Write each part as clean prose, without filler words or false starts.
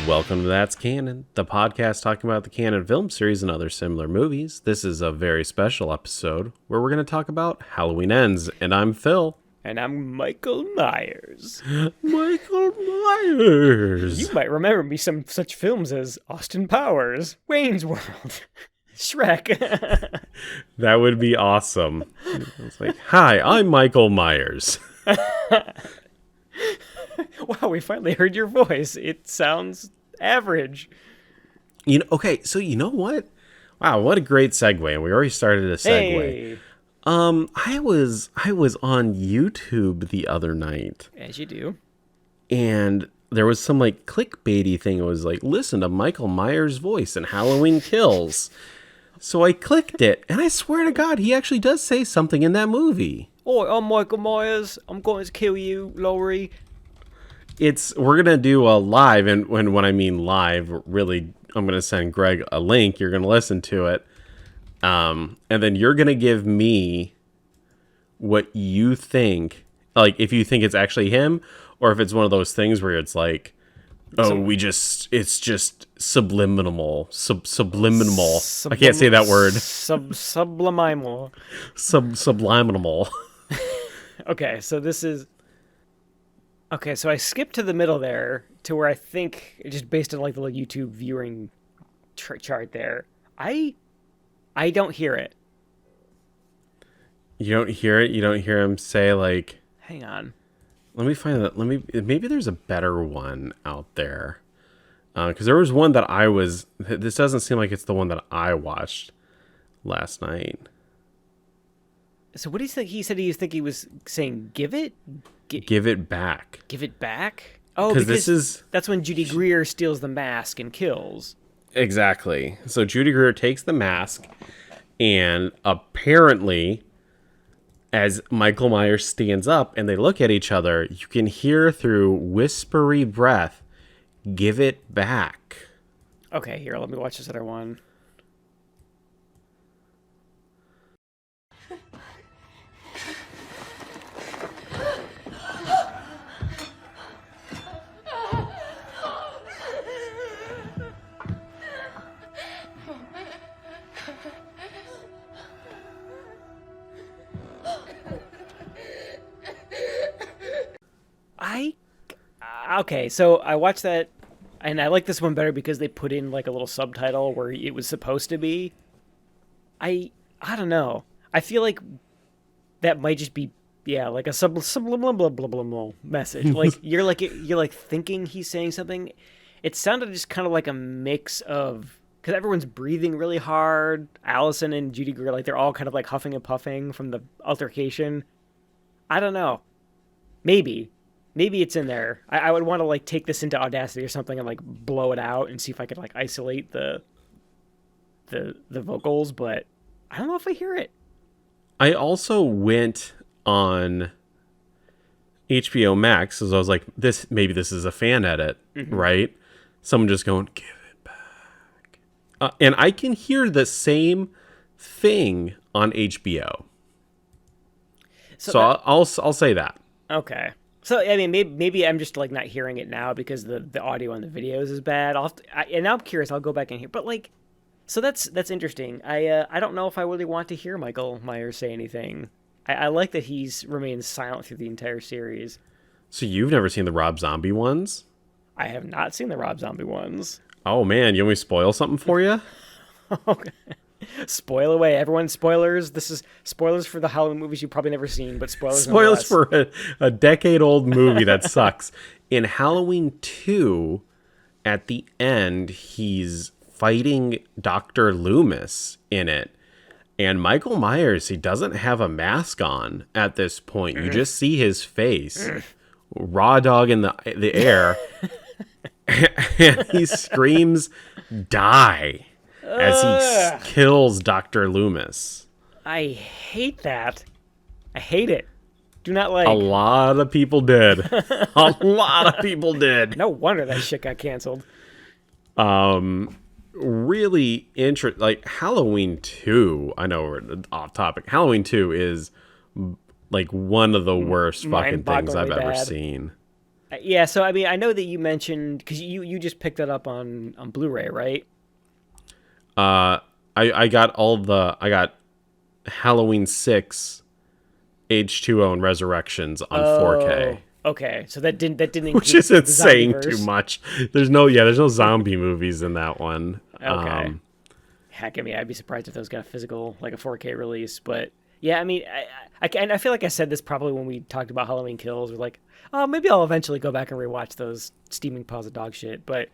Welcome to That's Canon, the podcast talking about the canon film series and other similar movies. This is a very special episode where we're going to talk about Halloween Ends, and I'm Phil. And I'm Michael Myers. Michael Myers! You might remember me some such films as Austin Powers, Wayne's World, Shrek. That would be awesome. It's like, hi, I'm Michael Myers. Wow, we finally heard your voice. It sounds average. Okay, so you know what? Wow, what a great segue. And we already started a segue. Hey. I was on YouTube the other night. As you do. And there was some like clickbaity thing. It was like, listen to Michael Myers' voice in Halloween Kills. So I clicked it, and I swear to God, he actually does say something in that movie. Oi, I'm Michael Myers. I'm going to kill you, Laurie. We're gonna do a live, and when I mean live, really, I'm gonna send Greg a link. You're gonna listen to it, and then you're gonna give me what you think, like if you think it's actually him, or if it's one of those things where it's like, it's just subliminal. I can't say that word. Subliminal. Subliminal. Okay, so this is... Okay, so I skipped to the middle there to where I think, just based on like the little YouTube viewing chart there, I don't hear it. You don't hear it? You don't hear him say like... Hang on. Let me find that. Maybe there's a better one out there. Because there was one that this doesn't seem like it's the one that I watched last night. So what do you think? He said he was saying, give it? Give it back. Give it back? Oh, because that's when Judy Greer steals the mask and kills. Exactly. So Judy Greer takes the mask, and apparently, as Michael Myers stands up and they look at each other, you can hear through whispery breath, give it back. Okay, here, let me watch this other one. Okay, so I watched that, and I like this one better because they put in like a little subtitle where it was supposed to be. I don't know. I feel like that might just be like a subliminal message. Like you're thinking he's saying something. It sounded just kind of like a mix of, because everyone's breathing really hard. Allison and Judy Greer, like they're all kind of like huffing and puffing from the altercation. I don't know. Maybe it's in there. I would want to like take this into Audacity or something and like blow it out and see if I could like isolate the vocals, but I don't know if I hear it. I also went on HBO Max as I was like, maybe this is a fan edit, right? Someone just going, give it back. And I can hear the same thing on HBO. So I'll say that. Okay. So, I mean, maybe I'm just, like, not hearing it now because the audio on the videos is bad. And now I'm curious. I'll go back in here. But, like, so that's interesting. I don't know if I really want to hear Michael Myers say anything. I like that he's remained silent through the entire series. So you've never seen the Rob Zombie ones? I have not seen the Rob Zombie ones. Oh, man. You want me to spoil something for you? Okay. Spoil away, everyone. Spoilers. This is spoilers for the Halloween movies you've probably never seen, but spoilers for a decade-old movie that sucks. In Halloween 2, at the end, he's fighting Dr. Loomis in it. And Michael Myers, he doesn't have a mask on at this point. You just see his face. Raw dog in the air. And he screams, die, as he kills Dr. Loomis. I hate that. I hate it. Do not like. A lot of people did. A lot of people did. No wonder that shit got canceled. Really interesting. Like Halloween 2, I know we're off topic. Halloween 2 is like one of the worst fucking things I've ever seen. Yeah, so I mean, I know that you mentioned because you just picked that up on Blu-ray, right? I got Halloween 6, H2O, and Resurrections on 4K, Oh, okay. So that didn't which include isn't the zombie saying too verse. much. There's no zombie movies in that one. Okay. Heck, I mean, I'd be surprised if those got a physical like a 4K release. But yeah, I mean, and I feel like I said this probably when we talked about Halloween Kills. We're like, oh, maybe I'll eventually go back and rewatch those steaming piles of dog shit. But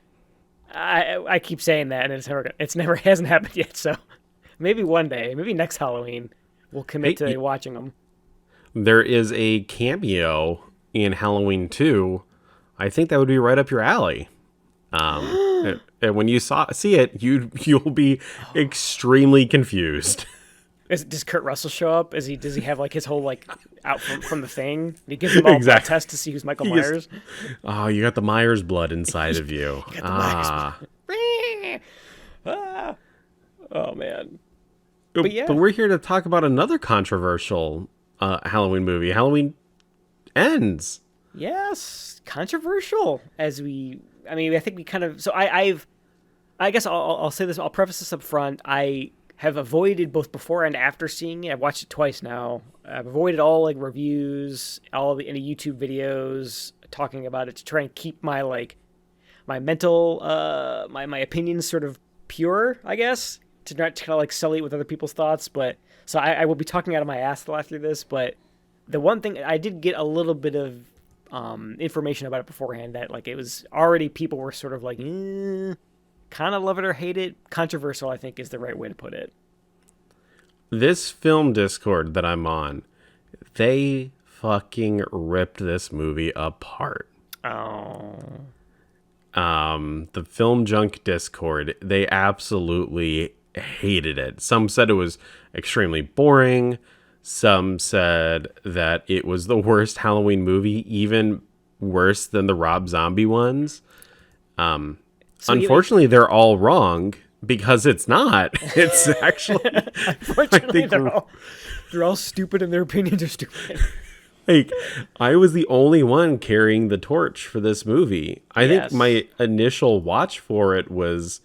I keep saying that, and it's never hasn't happened yet. So maybe one day, maybe next Halloween, we'll commit Hey, to watching them. there is a cameo in Halloween 2. I think that would be right up your alley. And when you see it, you'll be extremely confused. Does Kurt Russell show up? Does he have like his whole like out from the thing? And he gives them all a blood Exactly. test to see who's Michael He Myers. Oh, you got the Myers blood inside of you. Got the Ah. Myers. Ah. Oh man. But yeah. But we're here to talk about another controversial Halloween movie. Halloween Ends. Yes, controversial. I mean, I think we kind of. So I guess I'll say this. I'll preface this up front. I have avoided both before and after seeing it. I've watched it twice now. I've avoided all like reviews, any YouTube videos talking about it to try and keep my my mental my opinions sort of pure. I guess to not kind of like sully it with other people's thoughts. But so I will be talking out of my ass after this. But the one thing I did get a little bit of information about it beforehand that like it was already people were sort of like kind of love it or hate it. Controversial, I think, is the right way to put it. This film Discord that I'm on, they fucking ripped this movie apart. Oh, The Film Junk Discord, they absolutely hated it. Some said it was extremely boring. Some said that it was the worst Halloween movie, even worse than the Rob Zombie ones. so Unfortunately, they're all wrong because it's not. It's actually, I unfortunately, think, they're all stupid and their opinions are stupid. like, I was the only one carrying the torch for this movie. I Yes. think my initial watch for it was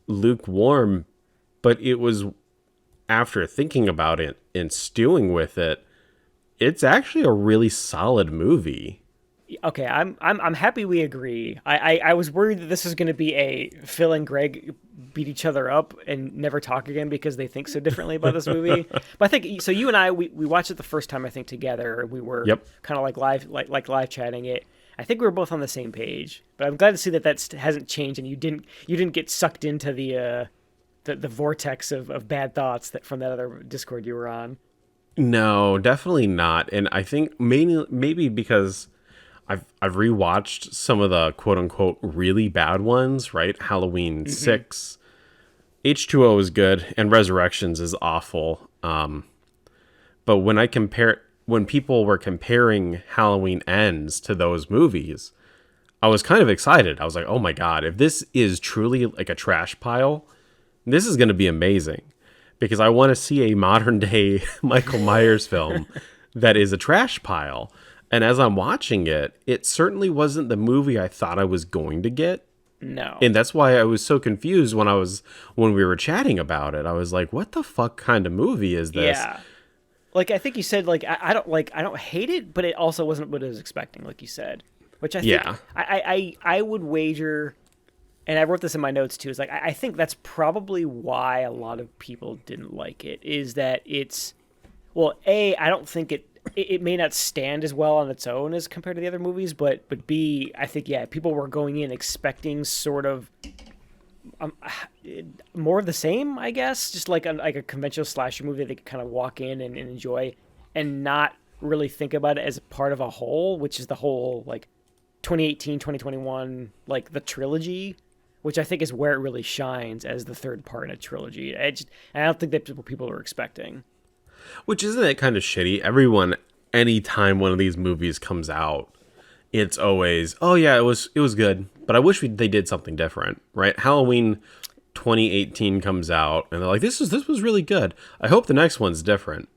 lukewarm, but it was after thinking about it and stewing with it, it's actually a really solid movie. Okay, I'm happy we agree. I was worried that this was going to be a Phil and Greg beat each other up and never talk again because they think so differently about this movie. But I think so. You and I we watched it the first time I think together. We were Yep. kind of like live chatting it. I think we were both on the same page. But I'm glad to see that hasn't changed and you didn't get sucked into the vortex of bad thoughts that from that other Discord you were on. No, definitely not. And I think maybe because I've rewatched some of the quote unquote really bad ones, right? Halloween 6, H2O is good, and Resurrections is awful. But when people were comparing Halloween Ends to those movies, I was kind of excited. I was like, oh my God, if this is truly like a trash pile, this is going to be amazing. Because I want to see a modern day Michael Myers film that is a trash pile. And as I'm watching it, it certainly wasn't the movie I thought I was going to get. No. And that's why I was so confused when we were chatting about it. I was like, what the fuck kind of movie is this? Yeah. Like I think you said, like I don't hate it, but it also wasn't what I was expecting, like you said. Which I think Yeah. I would wager, and I wrote this in my notes too. Is like I think that's probably why a lot of people didn't like it. Is that it's I don't think it may not stand as well on its own as compared to the other movies, but B, I think people were going in expecting sort of more of the same, I guess, just like a conventional slasher movie that they could kind of walk in and enjoy, and not really think about it as part of a whole, which is the whole like 2018, 2021, like the trilogy, which I think is where it really shines as the third part in a trilogy. I don't think that's what people were expecting. Which isn't it kind of shitty? Anytime one of these movies comes out, it's always, oh yeah, it was good, but I wish they did something different, right? Halloween 2018 comes out, and they're like, this was really good. I hope the next one's different.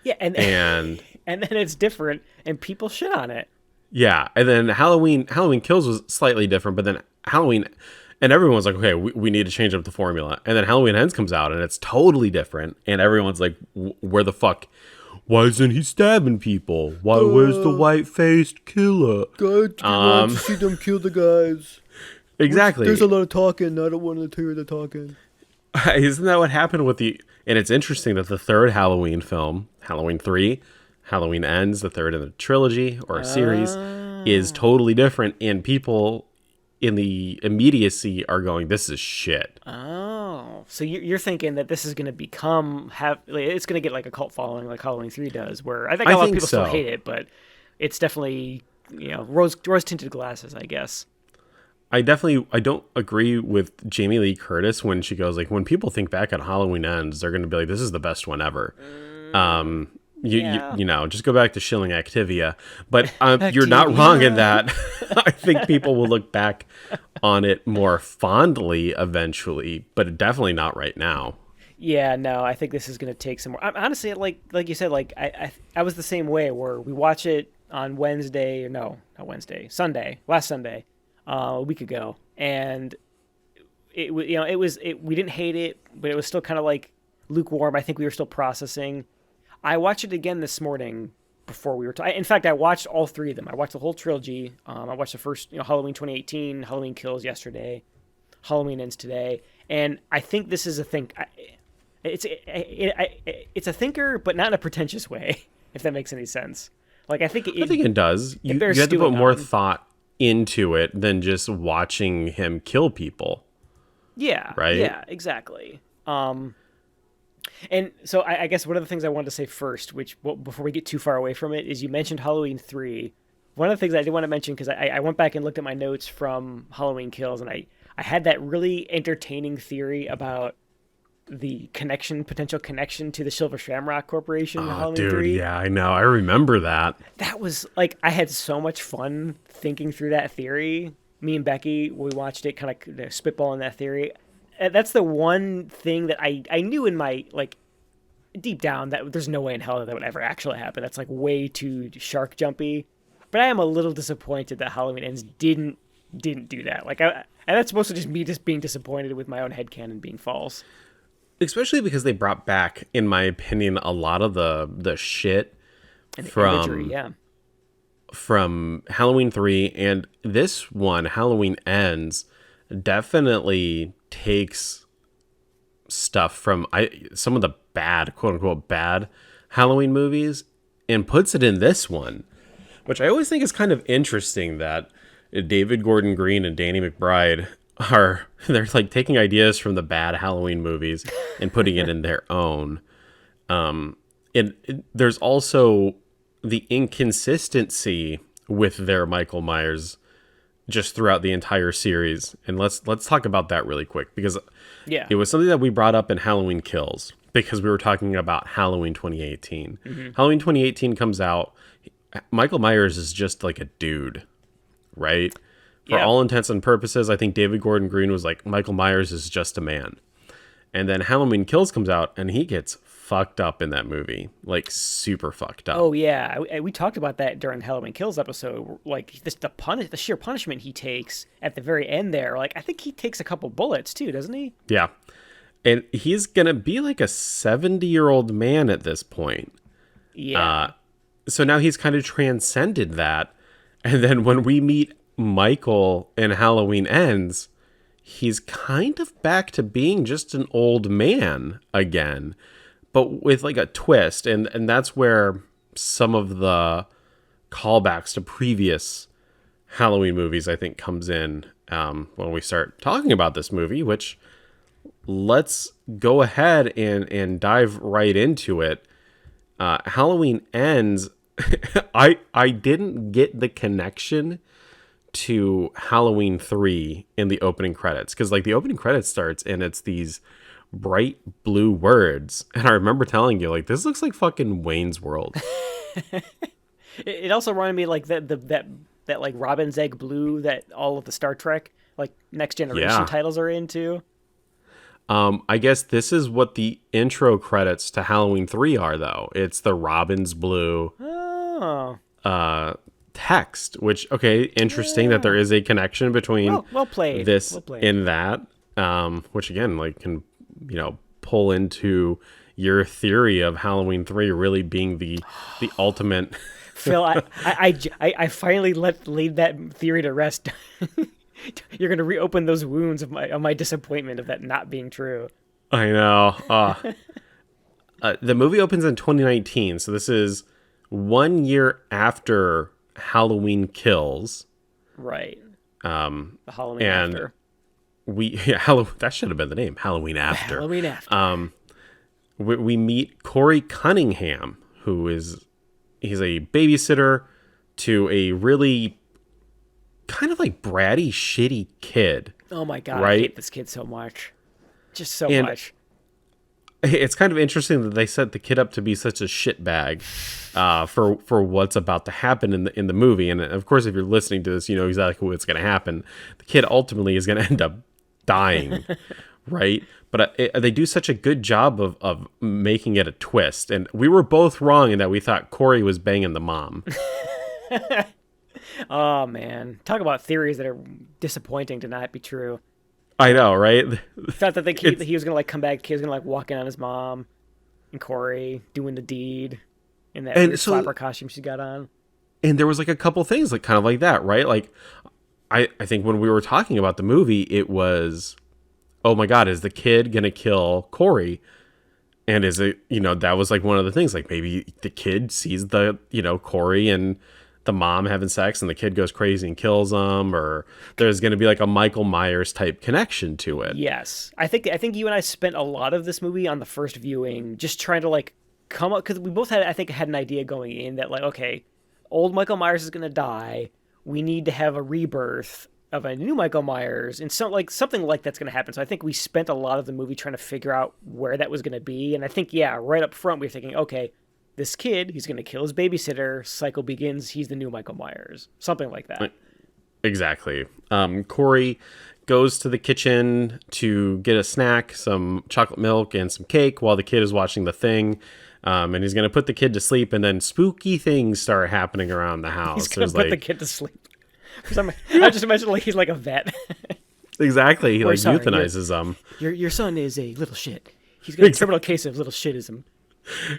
Yeah, and And and then it's different, and people shit on it. Yeah, and then Halloween Kills was slightly different, but then Halloween, and everyone's like, okay, we need to change up the formula. And then Halloween Ends comes out, and it's totally different, and everyone's like, where the fuck? Why isn't he stabbing people? Where's the white-faced killer? God, you want to see them kill the guys. Exactly. There's a lot of talking. I don't want to hear the talking. Isn't that what happened with the... And it's interesting that the third Halloween film, Halloween 3, Halloween Ends, the third in the trilogy or a series, is totally different. And people in the immediacy are going, this is shit. Oh, so you're thinking that this is going to it's going to get like a cult following like Halloween 3 does, where I think a lot of people still hate it, but it's definitely, rose tinted glasses, I guess. I don't agree with Jamie Lee Curtis when she goes like, when people think back at Halloween Ends, they're going to be like, this is the best one ever. Just go back to Shilling Activia, but you're not wrong in that. I think people will look back on it more fondly eventually, but definitely not right now. Yeah, no, I think this is going to take some more. Honestly, like you said, like I was the same way where we watch it on last Sunday, a week ago, and we didn't hate it, but it was still kind of like lukewarm. I think we were still processing. I watched it again this morning before we were. In fact, I watched all three of them. I watched the whole trilogy. I watched the first, Halloween 2018, Halloween Kills yesterday, Halloween Ends today, and I think this is a thing. It's a thinker, but not in a pretentious way, if that makes any sense. Like I think it does. You have to put more thought into it than just watching him kill people. Yeah. Right. Yeah. Exactly. And so I guess one of the things I wanted to say first, before we get too far away from it, is you mentioned Halloween 3. One of the things I did want to mention, because I went back and looked at my notes from Halloween Kills, and I had that really entertaining theory about the potential connection to the Silver Shamrock Corporation in Halloween 3. Yeah, I know. I remember that. That was, like, I had so much fun thinking through that theory. Me and Becky, we watched it, kind of spitballing that theory. That's the one thing that I knew in my, like, deep down that there's no way in hell that would ever actually happen. That's, like, way too shark jumpy. But I am a little disappointed that Halloween Ends didn't do that. Like, and that's supposed to just me just being disappointed with my own headcanon being false. Especially because they brought back, in my opinion, a lot of the shit and the imagery, yeah. From Halloween 3, and this one, Halloween Ends, definitely takes stuff from some of the bad, quote-unquote, bad Halloween movies and puts it in this one, which I always think is kind of interesting that David Gordon Green and Danny McBride they're like taking ideas from the bad Halloween movies and putting it in their own. There's also the inconsistency with their Michael Myers just throughout the entire series. And let's talk about that really quick, because it was something that we brought up in Halloween Kills, because we were talking about Halloween 2018. Mm-hmm. Halloween 2018 comes out. Michael Myers is just like a dude, right? For all intents and purposes, I think David Gordon Green was like, Michael Myers is just a man. And then Halloween Kills comes out, and he gets fucked up in that movie. Like, super fucked up. Oh, yeah. We talked about that during Halloween Kills episode. Like, the sheer punishment he takes at the very end there. Like, I think he takes a couple bullets, too, doesn't he? Yeah. And he's going to be like a 70-year-old man at this point. Yeah. So now he's kind of transcended that. And then when we meet Michael in Halloween Ends, he's kind of back to being just an old man again, but with like a twist. And that's where some of the callbacks to previous Halloween movies, I think, comes in when we start talking about this movie, which let's go ahead and dive right into it. Halloween Ends, I didn't get the connection to Halloween 3 in the opening credits, because like the opening credits starts and it's these bright blue words, and I remember telling you, like, this looks like fucking Wayne's World. It also reminded me like that like robin's egg blue that all of the Star Trek like Next Generation titles are into. I guess this is what the intro credits to Halloween 3 are, though. It's the robin's blue. Oh. text, which, okay, interesting that there is a connection between Well played. this Well played. and that, which again, like, can, pull into your theory of Halloween 3 really being the ultimate. Phil, I finally laid that theory to rest. You're going to reopen those wounds of my disappointment of that not being true. I know. The movie opens in 2019, so this is 1 year after Halloween Kills. Right. The Halloween and after. That should have been the name, Halloween After. Halloween after. We meet Corey Cunningham, he's a babysitter to a really kind of like bratty, shitty kid. Oh my god, right? I hate this kid so much. Just so And much. It's kind of interesting that they set the kid up to be such a shitbag for what's about to happen in the movie. And of course, if you're listening to this, you know exactly what's going to happen. The kid ultimately is going to end up dying, right? But they do such a good job of making it a twist. And we were both wrong in that we thought Corey was banging the mom. Oh man, talk about theories that are disappointing to not be true. I know, right? Thought that he was gonna like come back. The kid was gonna like walk in on his mom, and Corey doing the deed in that weird slapper costume she got on. And there was like a couple things like kind of like that, right? Like I think when we were talking about the movie, it was, oh my God, is the kid gonna kill Corey? And is it, that was like one of the things, like maybe the kid sees the, Corey and the mom having sex and the kid goes crazy and kills them, or there's going to be like a Michael Myers type connection to it. Yes. I think you and I spent a lot of this movie on the first viewing just trying to like come up, because we both had an idea going in that like, okay, old Michael Myers is going to die. We need to have a rebirth of a new Michael Myers, and something like that's going to happen. So I think we spent a lot of the movie trying to figure out where that was going to be. And I think, yeah, right up front, we were thinking, okay, this kid, he's going to kill his babysitter. Cycle begins. He's the new Michael Myers. Something like that. Exactly. Corey goes to the kitchen to get a snack, some chocolate milk and some cake while the kid is watching The Thing. And he's going to put the kid to sleep, and then spooky things start happening around the house. He's going to put the kid to sleep. I just imagine like he's like a vet. Exactly. He euthanizes them. Your son is a little shit. He's got a criminal case of little shitism.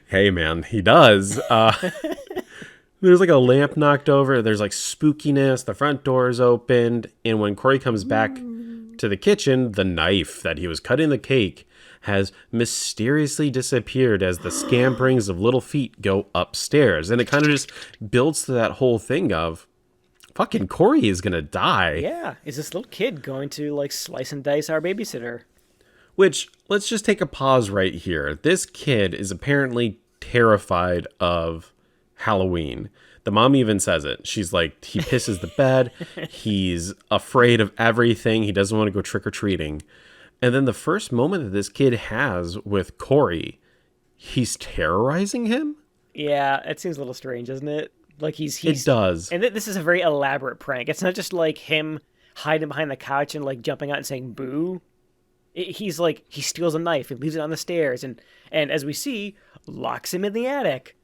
Hey man, he does. There's like a lamp knocked over. There's like spookiness. The front door is opened. And when Corey comes back to the kitchen, the knife that he was cutting the cake has mysteriously disappeared as the scamperings of little feet go upstairs. And it kind of just builds to that whole thing of, fucking Corey is going to die. Yeah. Is this little kid going to like slice and dice our babysitter? Which, let's just take a pause right here. This kid is apparently terrified of Halloween. The mom even says it. She's like, he pisses the bed. He's afraid of everything. He doesn't want to go trick-or-treating. And then the first moment that this kid has with Corey, he's terrorizing him? Yeah, it seems a little strange, doesn't it? Like It does. And this is a very elaborate prank. It's not just like him hiding behind the couch and like jumping out and saying boo. He's like, he steals a knife and leaves it on the stairs, and as we see, locks him in the attic.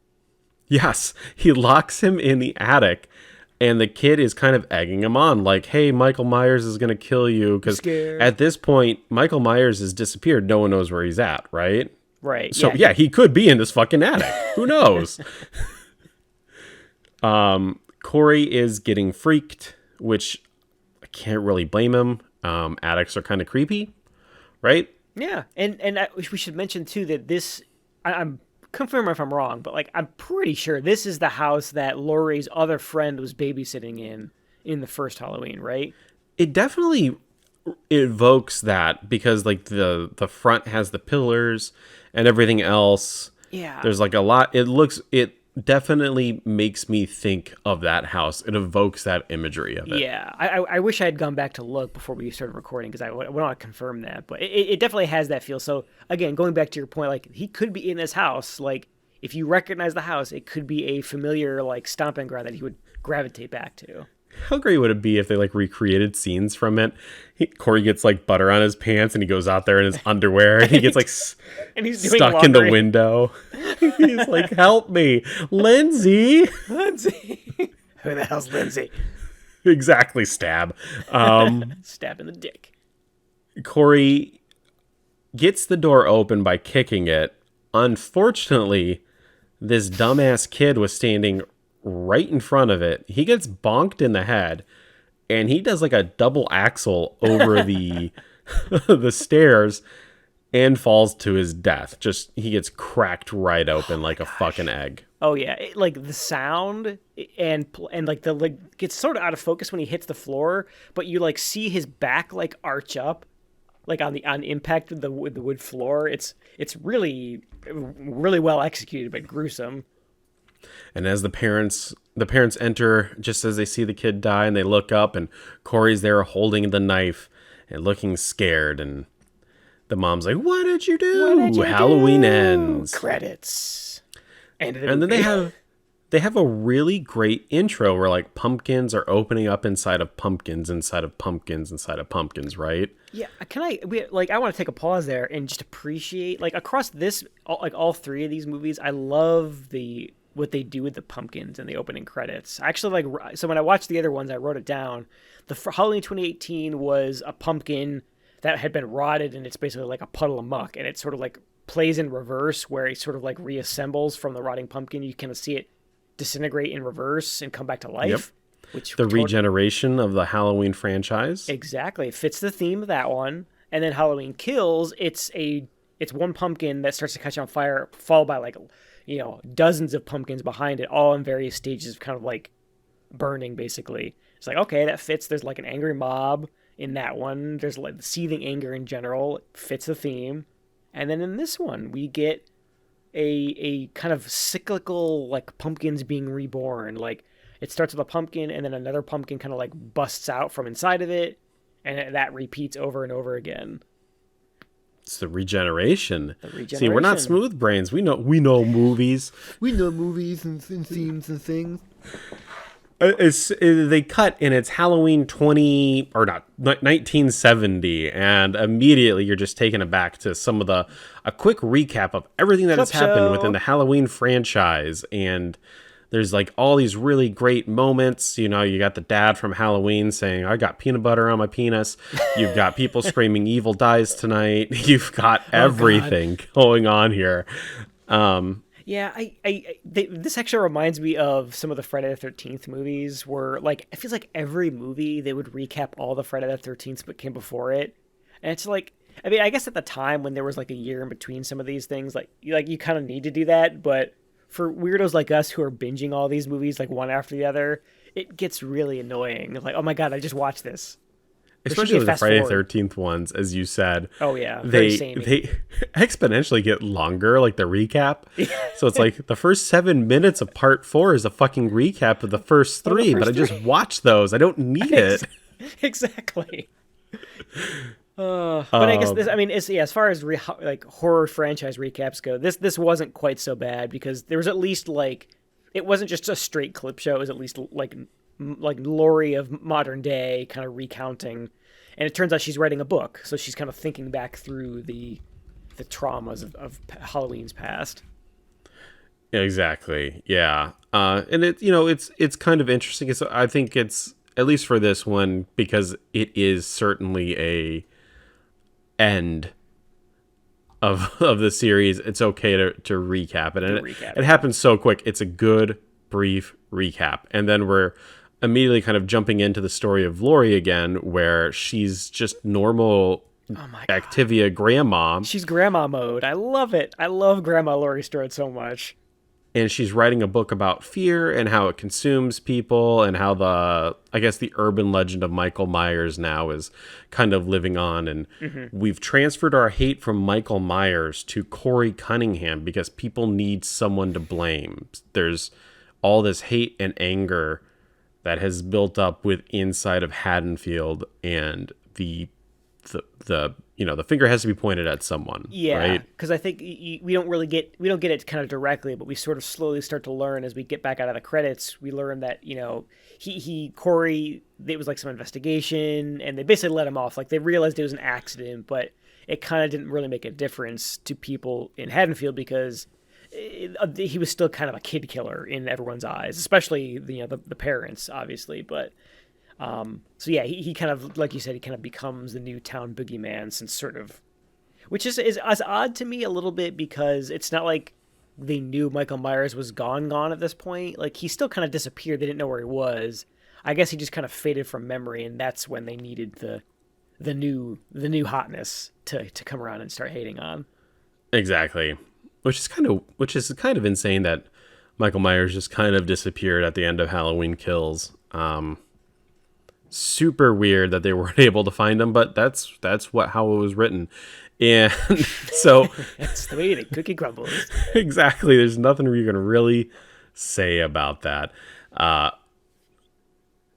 Yes, he locks him in the attic, and the kid is kind of egging him on, like, hey, Michael Myers is going to kill you, because at this point, Michael Myers has disappeared. No one knows where he's at, right? Right. So, yeah, he could be in this fucking attic. Who knows? Corey is getting freaked, which I can't really blame him. Attics are kind of creepy. Right? Yeah, and we should mention too that this, I'm confirm if I'm wrong, but like I'm pretty sure this is the house that Laurie's other friend was babysitting in the first Halloween, right? It definitely evokes that because like the front has the pillars and everything else. Yeah, there's like a lot. It definitely makes me think of that house. It evokes that imagery of it. Yeah, I wish I had gone back to look before we started recording because I want to confirm that, but it definitely has that feel. So again, going back to your point, like he could be in this house. Like if you recognize the house, it could be a familiar like stomping ground that he would gravitate back to. How great would it be if they like recreated scenes from it? Corey gets like butter on his pants and he goes out there in his underwear and he gets like and he's stuck in the window. He's like, help me, Lindsay. Who the hell's Lindsay? Exactly, stab. Stab in the dick. Corey gets the door open by kicking it. Unfortunately, this dumbass kid was standing right in front of it. He gets bonked in the head, and he does like a double axle over the the stairs and falls to his death. Just he gets cracked right open like a fucking egg. Oh yeah, like the sound and like the like gets sort of out of focus when he hits the floor, but you like see his back like arch up, like on impact with the wood floor. It's really well executed, but gruesome. And as the parents enter just as they see the kid die, and they look up, and Corey's there holding the knife and looking scared, and the mom's like, "What did you do?" What did you Halloween do? ends. Credits. And And then they have a really great intro where like pumpkins are opening up inside of pumpkins inside of pumpkins inside of pumpkins, right? Yeah, I want to take a pause there and just appreciate like across this all three of these movies, I love what they do with the pumpkins in the opening credits. I actually so when I watched the other ones, I wrote it down. The Halloween 2018 was a pumpkin that had been rotted, and it's basically like a puddle of muck, and it sort of like plays in reverse where it sort of like reassembles from the rotting pumpkin. You kind of see it disintegrate in reverse and come back to life. Yep. Which the regeneration of the Halloween franchise. Exactly. It fits the theme of that one. And then Halloween Kills, it's one pumpkin that starts to catch on fire, followed by like, dozens of pumpkins behind it, all in various stages of kind of like burning, basically. It's like, okay, that fits. There's like an angry mob in that one. There's like the seething anger in general. It fits the theme. And then in this one, we get a kind of cyclical, like pumpkins being reborn. Like it starts with a pumpkin, and then another pumpkin kind of like busts out from inside of it, and that repeats over and over again. It's the regeneration. See, we're not smooth brains. We know movies. We know movies and themes and things. They cut, and it's Halloween 1970, and immediately you're just taken aback to a quick recap of everything that has happened within the Halloween franchise. And there's like all these really great moments. You got the dad from Halloween saying, "I got peanut butter on my penis." You've got people screaming, "Evil dies tonight." You've got everything going on here. Yeah, this actually reminds me of some of the Friday the 13th movies where, like, it feels like every movie they would recap all the Friday the 13th but came before it. And it's like, I mean, I guess at the time when there was like a year in between some of these things, like you kind of need to do that. But for weirdos like us who are binging all these movies like one after the other, it gets really annoying. Like, oh my God, I just watched this. Especially with the Friday the 13th ones, as you said. Oh, yeah. They exponentially get longer, like the recap. So it's like the first 7 minutes of part 4 is a fucking recap of the first three, but I just watched those. I don't need it. Exactly. But I guess as far as like horror franchise recaps go, this wasn't quite so bad because there was at least like, it wasn't just a straight clip show. It was at least like Laurie of modern day kind of recounting, and it turns out she's writing a book, so she's kind of thinking back through the traumas of Halloween's past. Exactly. Yeah. And it's kind of interesting. I think it's, at least for this one, because it is certainly a end of the series, it's okay to recap it. And it happens so quick. It's a good brief recap. And then we're immediately kind of jumping into the story of Laurie again, where she's just normal Activia grandma. She's grandma mode. I love it. I love Grandma Laurie Strode so much. And she's writing a book about fear and how it consumes people, and how the urban legend of Michael Myers now is kind of living on. And we've transferred our hate from Michael Myers to Corey Cunningham because people need someone to blame. There's all this hate and anger that has built up inside of Haddonfield, and the finger has to be pointed at someone. Yeah, right? Because I think we don't get it kind of directly, but we sort of slowly start to learn as we get back out of the credits. We learn that Corey, it was like some investigation, and they basically let him off. Like they realized it was an accident, but it kind of didn't really make a difference to people in Haddonfield because he was still kind of a kid killer in everyone's eyes, especially the parents, obviously. But so yeah, he kind of, like you said, he kind of becomes the new town boogeyman, since sort of, which is as odd to me a little bit, because it's not like they knew Michael Myers was gone at this point. Like, he still kind of disappeared. They didn't know where he was. I guess he just kind of faded from memory, and that's when they needed the new hotness to come around and start hating on. Exactly. Which is kind of insane that Michael Myers just kind of disappeared at the end of Halloween Kills. Super weird that they weren't able to find him, but that's how it was written. And so That's the way the cookie crumbles. exactly, there's nothing you can really say about that.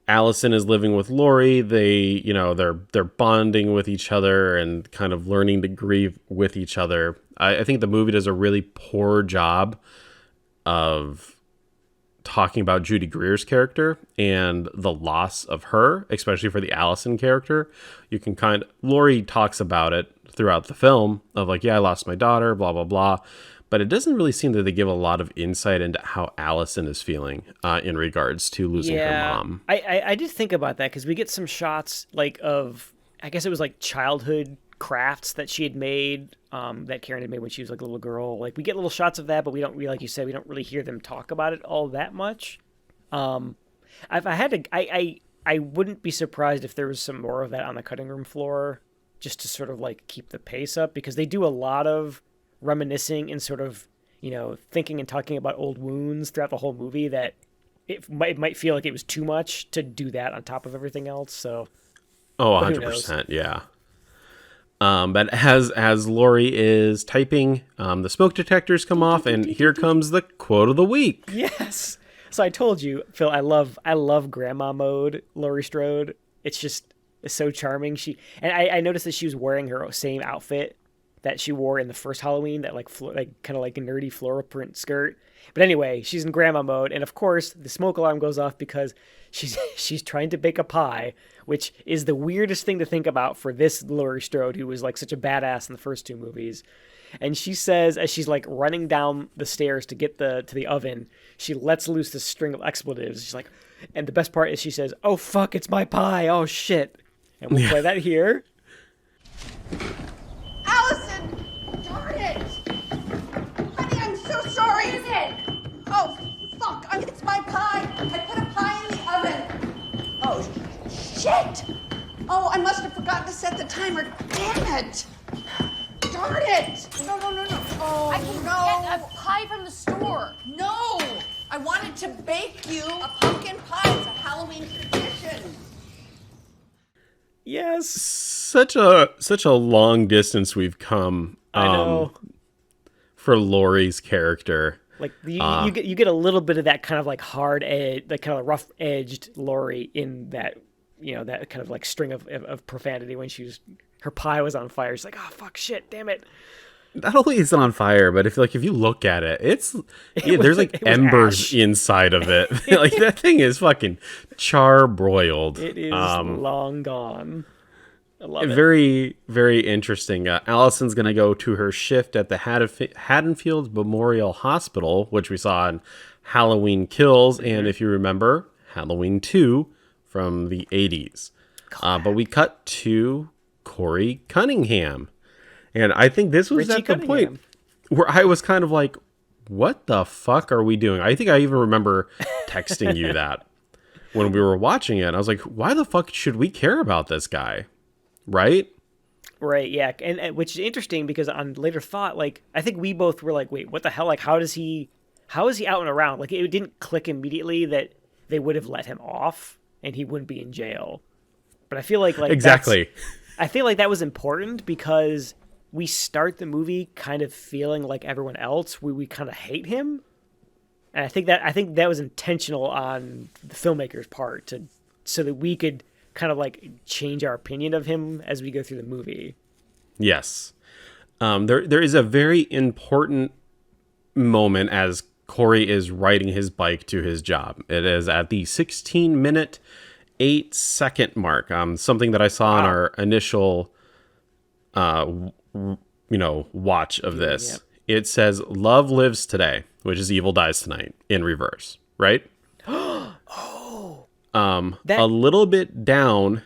Allison is living with Laurie. They're bonding with each other and kind of learning to grieve with each other. I think the movie does a really poor job of talking about Judy Greer's character and the loss of her, especially for the Allison character. Laurie talks about it throughout the film of like, yeah, I lost my daughter, blah, blah, blah. But it doesn't really seem that they give a lot of insight into how Allison is feeling in regards to losing her mom. I did think about that, because we get some shots like of, I guess it was like childhood crafts that she had made, that Karen had made when she was like a little girl. Like, we get little shots of that, but like you said, we don't really hear them talk about it all that much. If I had to, I wouldn't be surprised if there was some more of that on the cutting room floor, just to sort of like keep the pace up, because they do a lot of reminiscing and sort of, thinking and talking about old wounds throughout the whole movie, that it might feel like it was too much to do that on top of everything else. So, 100%, yeah. But as Laurie is typing, the smoke detectors come off, and here comes the quote of the week. Yes. So I told you, Phil, I love grandma mode Laurie Strode. It's so charming. I noticed that she was wearing her same outfit that she wore in the first Halloween, that like kind of like a nerdy floral print skirt. But anyway, she's in grandma mode, and of course the smoke alarm goes off because she's trying to bake a pie, which is the weirdest thing to think about for this Laurie Strode, who was like such a badass in the first two movies. And she says, as she's like running down the stairs to get to the oven, she lets loose this string of expletives. She's like, and the best part is she says, "Oh fuck, it's my pie! Oh shit!" And we'll play that here. Allison! Darn it! Honey, I'm so sorry. What is it? Oh, fuck. It's my pie. I put a pie in the oven. Oh, shit! Oh, I must have forgotten to set the timer. Damn it! Darn it! No. Oh, I can get a pie from the store. No! I wanted to bake you a pumpkin pie. It's a Halloween tradition. Yes. Such a long distance we've come. I know. For Laurie's character. Like you get a little bit of that kind of like hard edge, that kind of rough edged Laurie in that, that kind of like string of profanity when her pie was on fire. She's like, "Oh fuck, shit, damn it." Not only is it on fire, but if you look at it, there's like embers ash inside of it. Like, that thing is fucking charbroiled. It is long gone. I love it. Very, very interesting. Allison's going to go to her shift at the Haddonfield Memorial Hospital, which we saw in Halloween Kills, and if you remember, Halloween 2 from the 80s. But we cut to Corey Cunningham. And I think this was Richie at the Cunningham. point where I was kind of like, what the fuck are we doing? I think I even remember texting you that when we were watching it. I was like, why the fuck should we care about this guy? Right? Right, yeah. And which is interesting, because on later thought, like, I think we both were like, wait, what the hell? Like, how is he out and around? Like, it didn't click immediately that they would have let him off and he wouldn't be in jail. But I feel like exactly. I feel like that was important, because we start the movie kind of feeling like everyone else. We kind of hate him, and I think that was intentional on the filmmaker's part, so that we could kind of like change our opinion of him as we go through the movie. Yes, there is a very important moment as Corey is riding his bike to his job. It is at the 16-minute 8-second mark. Something that I saw in our initial watch of this. it says love lives today, which is evil dies tonight in reverse, right? A little bit down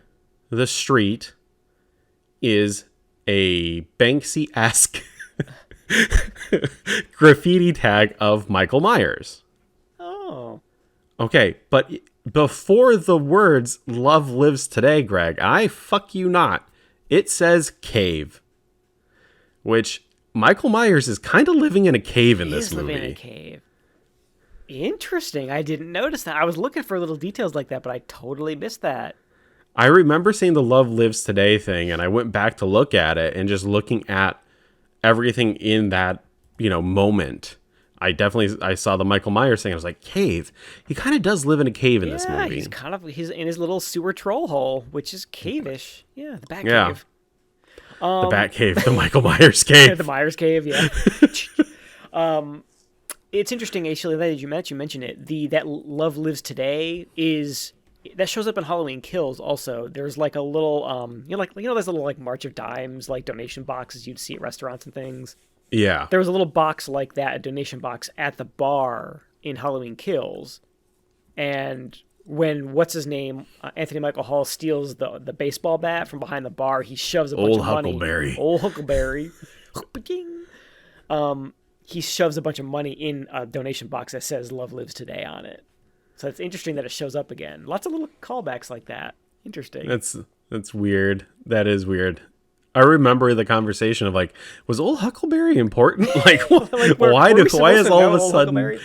the street is a Banksy-esque graffiti tag of Michael Myers. Oh. Okay, but before the words love lives today, Greg, I fuck you not, it says cave. Which Michael Myers is kind of living in a cave in this movie. Living in a cave. Interesting. I didn't notice that. I was looking for little details like that, but I totally missed that. I remember seeing the love lives today thing, and I went back to look at it, and just looking at everything in that, moment. I saw the Michael Myers thing. I was like, cave. He kind of does live in a cave in this movie. He's in his little sewer troll hole, which is cave-ish. Yeah, the Bat Yeah. Cave. The Bat Cave, the Michael Myers cave. The Myers Cave, yeah. It's interesting, actually, that you mentioned it. That love lives today that shows up in Halloween Kills. Also, there's like a little there's a little like March of Dimes like donation boxes you'd see at restaurants and things. Yeah. There was a little box like that, a donation box at the bar in Halloween Kills, and when Anthony Michael Hall steals the baseball bat from behind the bar, he shoves a bunch of money. Old Huckleberry. He shoves a bunch of money in a donation box that says "Love Lives Today" on it. So it's interesting that it shows up again. Lots of little callbacks like that. Interesting. That's weird. That is weird. I remember the conversation of like, was old Huckleberry important? Like, why is all of a sudden,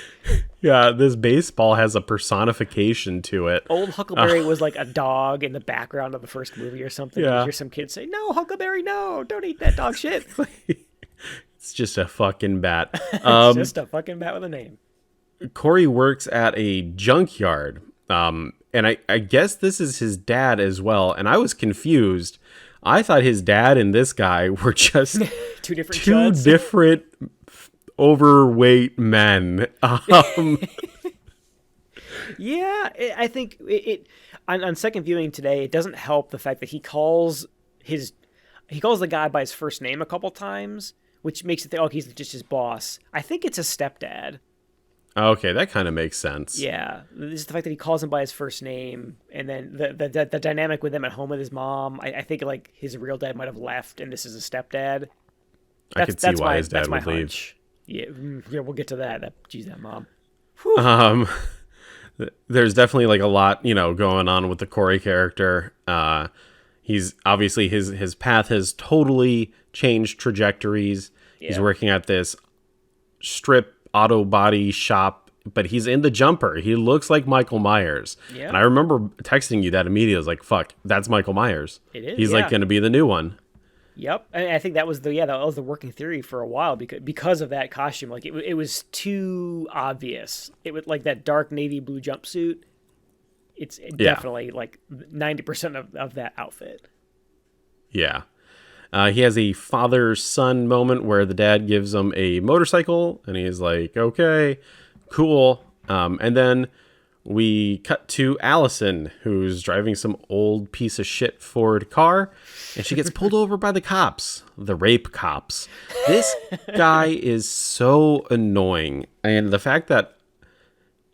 this baseball has a personification to it? Old Huckleberry was like a dog in the background of the first movie or something. Yeah. You hear some kids say, "No, Huckleberry, no, don't eat that dog shit." It's just a fucking bat. It's just a fucking bat with a name. Corey works at a junkyard, and I guess this is his dad as well. And I was confused. I thought his dad and this guy were just two different overweight men. Yeah, I think it on second viewing today, it doesn't help the fact that he calls the guy by his first name a couple times, which makes it think, oh, he's just his boss. I think it's a stepdad. Okay, that kind of makes sense. Yeah, this is the fact that he calls him by his first name, and then the dynamic with him at home with his mom. I think like his real dad might have left, and this is a stepdad. I could see why his dad would leave. Hunch. Yeah, we'll get to that. That mom. There's definitely like a lot, going on with the Corey character. He's obviously his path has totally changed trajectories. Yeah. He's working at this strip auto body shop, but he's in the jumper. He looks like Michael Myers. Yeah. And I remember texting you that immediately. I was like, fuck, that's Michael Myers. It is. He's like going to be the new one. Yep. And I think that was the working theory for a while because of that costume. Like it was too obvious. It was like that dark navy blue jumpsuit. It's definitely like 90% of that outfit. Yeah. He has a father-son moment where the dad gives him a motorcycle, and he's like, okay, cool. And then we cut to Allison, who's driving some old piece of shit Ford car, and she gets pulled over by the cops, the rape cops. This guy is so annoying. And the fact that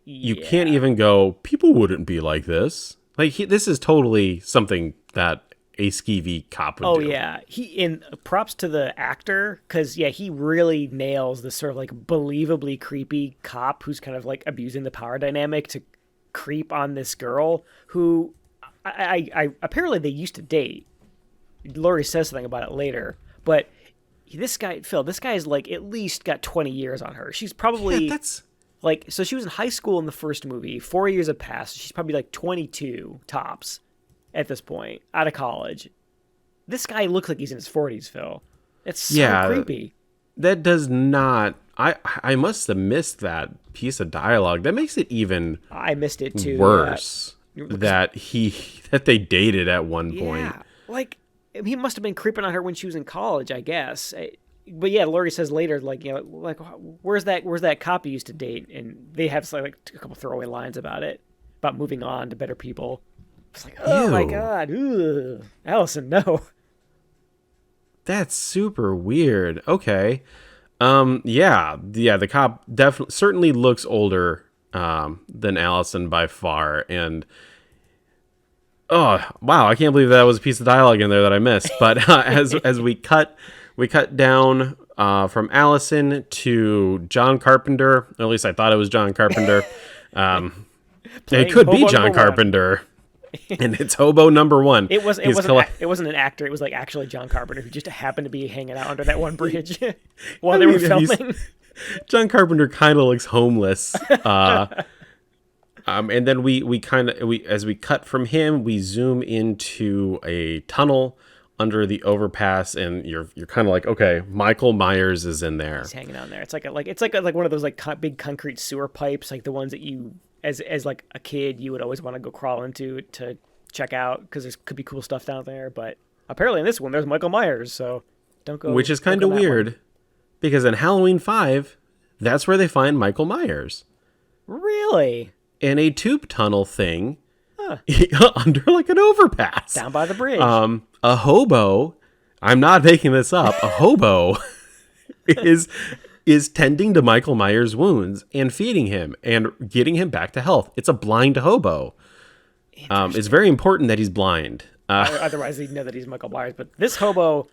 you can't even go, people wouldn't be like this. Like, this is totally something that a skeevy cop would do. Oh, yeah. Props to the actor, because, he really nails this sort of, like, believably creepy cop who's kind of, like, abusing the power dynamic to creep on this girl who I apparently they used to date. Laurie says something about it later, but this guy, Phil, is, like, at least got 20 years on her. She's probably... Yeah, that's... Like, so she was in high school in the first movie. 4 years have passed. She's probably, like, 22 tops at this point, out of college. This guy looks like he's in his 40s, Phil. It's so creepy. That does not... I must have missed that piece of dialogue. That makes it even... I missed it, too. Worse that they dated at one point. Yeah, like, he must have been creeping on her when she was in college, I guess. But yeah, Laurie says later, like, where's that cop you used to date? And they have like a couple throwaway lines about it, about moving on to better people. It's like, oh my god, ugh. Allison, no. That's super weird. Okay. Yeah, the cop definitely certainly looks older than Allison by far, and oh wow, I can't believe that was a piece of dialogue in there that I missed. But as we cut down from Allison to John Carpenter, or at least I thought it was John Carpenter. It could be Hobo John number one. Carpenter, and it's hobo number one. It He's wasn't an actor. It was like actually John Carpenter who just happened to be hanging out under that one bridge while they were filming. John Carpenter kind of looks homeless. And then we as we cut from him, we zoom into a tunnel under the overpass, and you're kind of like, okay, Michael Myers is in there. He's hanging on there. It's like one of those like big concrete sewer pipes, like the ones that you as like a kid you would always want to go crawl into to check out because there could be cool stuff down there. But apparently in this one there's Michael Myers, so don't go. Which is kind of weird because in Halloween 5, that's where they find Michael Myers. Really? In a tube tunnel thing under like an overpass. Down by the bridge. A hobo, I'm not making this up, a hobo is tending to Michael Myers' wounds and feeding him and getting him back to health. It's a blind hobo. It's very important that he's blind. Otherwise, they'd know that he's Michael Myers. But this hobo,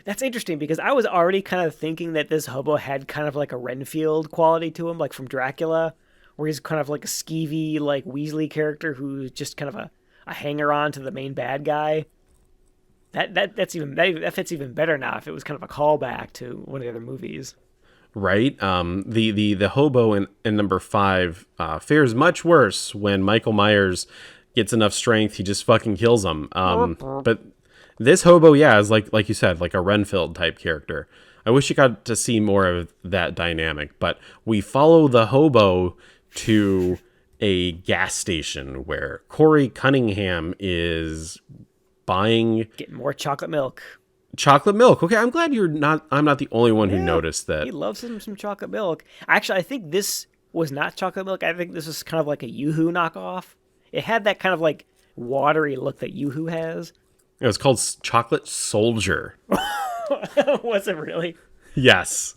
that's interesting because I was already kind of thinking that this hobo had kind of like a Renfield quality to him, like from Dracula, where he's kind of like a skeevy, like Weasley character who's just kind of a hanger-on to the main bad guy. That fits even better now if it was kind of a callback to one of the other movies. Right? The hobo in number 5 fares much worse when Michael Myers gets enough strength, he just fucking kills him. But this hobo, is like you said, like a Renfield type character. I wish you got to see more of that dynamic, but we follow the hobo to a gas station where Corey Cunningham is getting more chocolate milk. Chocolate milk. Okay, I'm glad I'm not the only one who noticed that. He loves some chocolate milk. Actually, I think this was not chocolate milk. I think this was kind of like a Yoo-Hoo knockoff. It had that kind of like watery look that Yoo-Hoo has. It was called Chocolate Soldier. Was it really? Yes.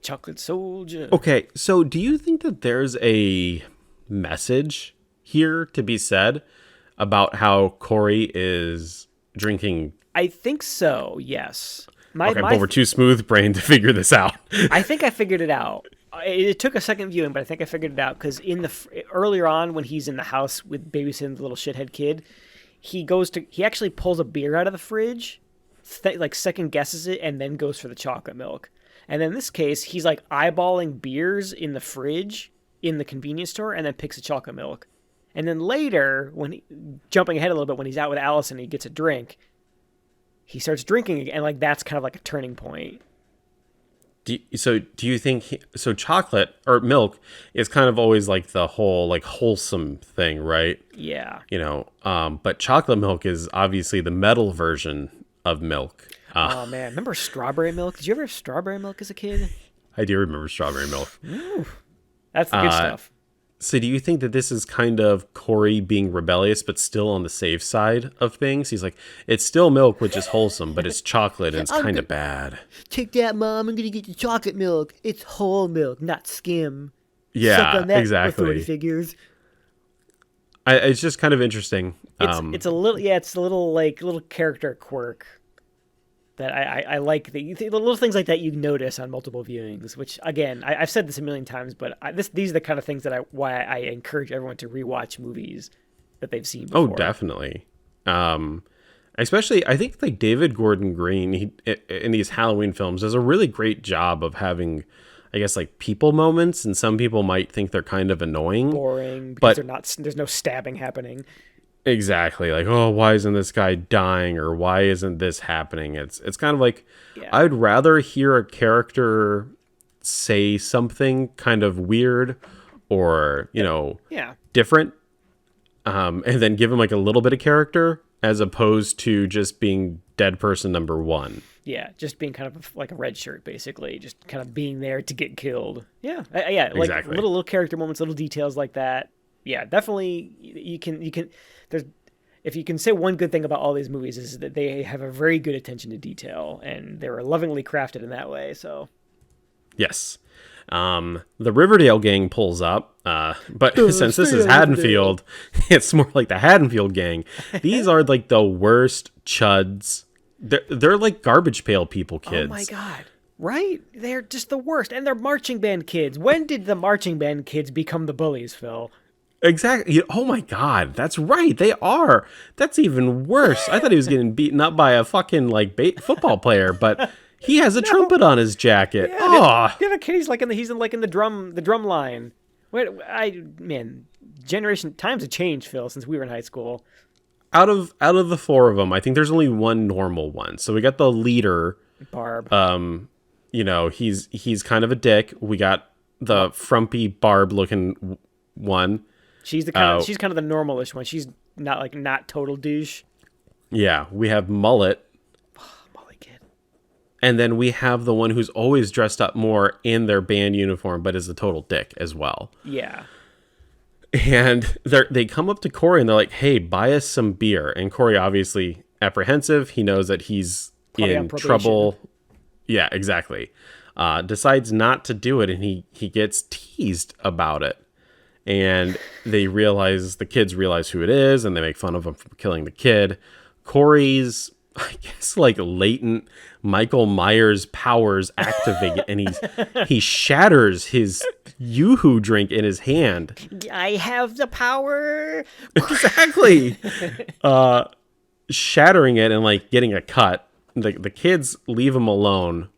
Chocolate Soldier. Okay, so do you think that there's a message here to be said about how Corey is drinking? I think so, yes. But we're too smooth-brained to figure this out. I think I figured it out. It took a second viewing, but I think I figured it out because earlier on when he's in the house with babysitting the little shithead kid, he actually pulls a beer out of the fridge, like second guesses it, and then goes for the chocolate milk. And then in this case, he's like eyeballing beers in the fridge in the convenience store and then picks a chocolate milk. And then later, jumping ahead a little bit, when he's out with Allison and he gets a drink, he starts drinking again. And like that's kind of like a turning point. Do you think chocolate or milk is kind of always like the whole like wholesome thing, right? Yeah. But chocolate milk is obviously the metal version of milk. Oh man, remember strawberry milk? Did you ever have strawberry milk as a kid? I do remember strawberry milk. Ooh, that's the good stuff. So do you think that this is kind of Corey being rebellious, but still on the safe side of things? He's like, it's still milk, which is wholesome, but it's chocolate and it's kind of bad. Take that, Mom. I'm going to get the chocolate milk. It's whole milk, not skim. Yeah, Suck on that, exactly. authority figures. It's just kind of interesting. It's a little character quirk that I like. The little things like that you notice on multiple viewings, which again, I've said this a million times, but these are the kind of things that why I encourage everyone to rewatch movies that they've seen before. Oh, definitely. Especially, I think like David Gordon Green, he in these Halloween films does a really great job of having, I guess, like people moments, and some people might think they're kind of annoying, boring, because there's no stabbing happening. Exactly. Like, oh, why isn't this guy dying, or why isn't this happening? It's kind of like, I'd rather hear a character say something kind of weird or different, and then give him like a little bit of character, as opposed to just being dead person number one. Yeah, just being kind of like a red shirt, basically, just kind of being there to get killed. Yeah, like exactly. little character moments, little details like that. Yeah, definitely. You can. If you can say one good thing about all these movies is that they have a very good attention to detail, and they were lovingly crafted in that way. So, Yes. The Riverdale gang pulls up, but since this is Haddonfield, it's more like the Haddonfield gang. These are like the worst chuds. They're like garbage pail people kids. Oh my god. Right? They're just the worst. And they're marching band kids. When did the marching band kids become the bullies, Phil? Exactly. Oh my god, that's right. They are. That's even worse. I thought he was getting beaten up by a fucking like football player, but he has a trumpet on his jacket. Yeah, Oh, the other kid, he's in the drum line. Man, generation times have changed, Phil, since we were in high school. out of the four of them, I think there's only one normal one. So we got the leader. Barb. He's kind of a dick. We got the frumpy Barb looking one. She's kind of the normalish one. She's not total douche. Yeah, we have Mullet. Molly kid. And then we have the one who's always dressed up more in their band uniform, but is a total dick as well. Yeah. And they come up to Corey and they're like, hey, buy us some beer. And Corey, obviously apprehensive. He knows that he's Probably on in probation. trouble. Yeah, exactly. Decides not to do it. And he gets teased about it. And the kids realize who it is. And they make fun of him for killing the kid. Corey's, I guess, like latent Michael Myers powers activate, and he shatters his Yoo-hoo drink in his hand. I have the power. Exactly. Shattering it and like getting a cut. The kids leave him alone.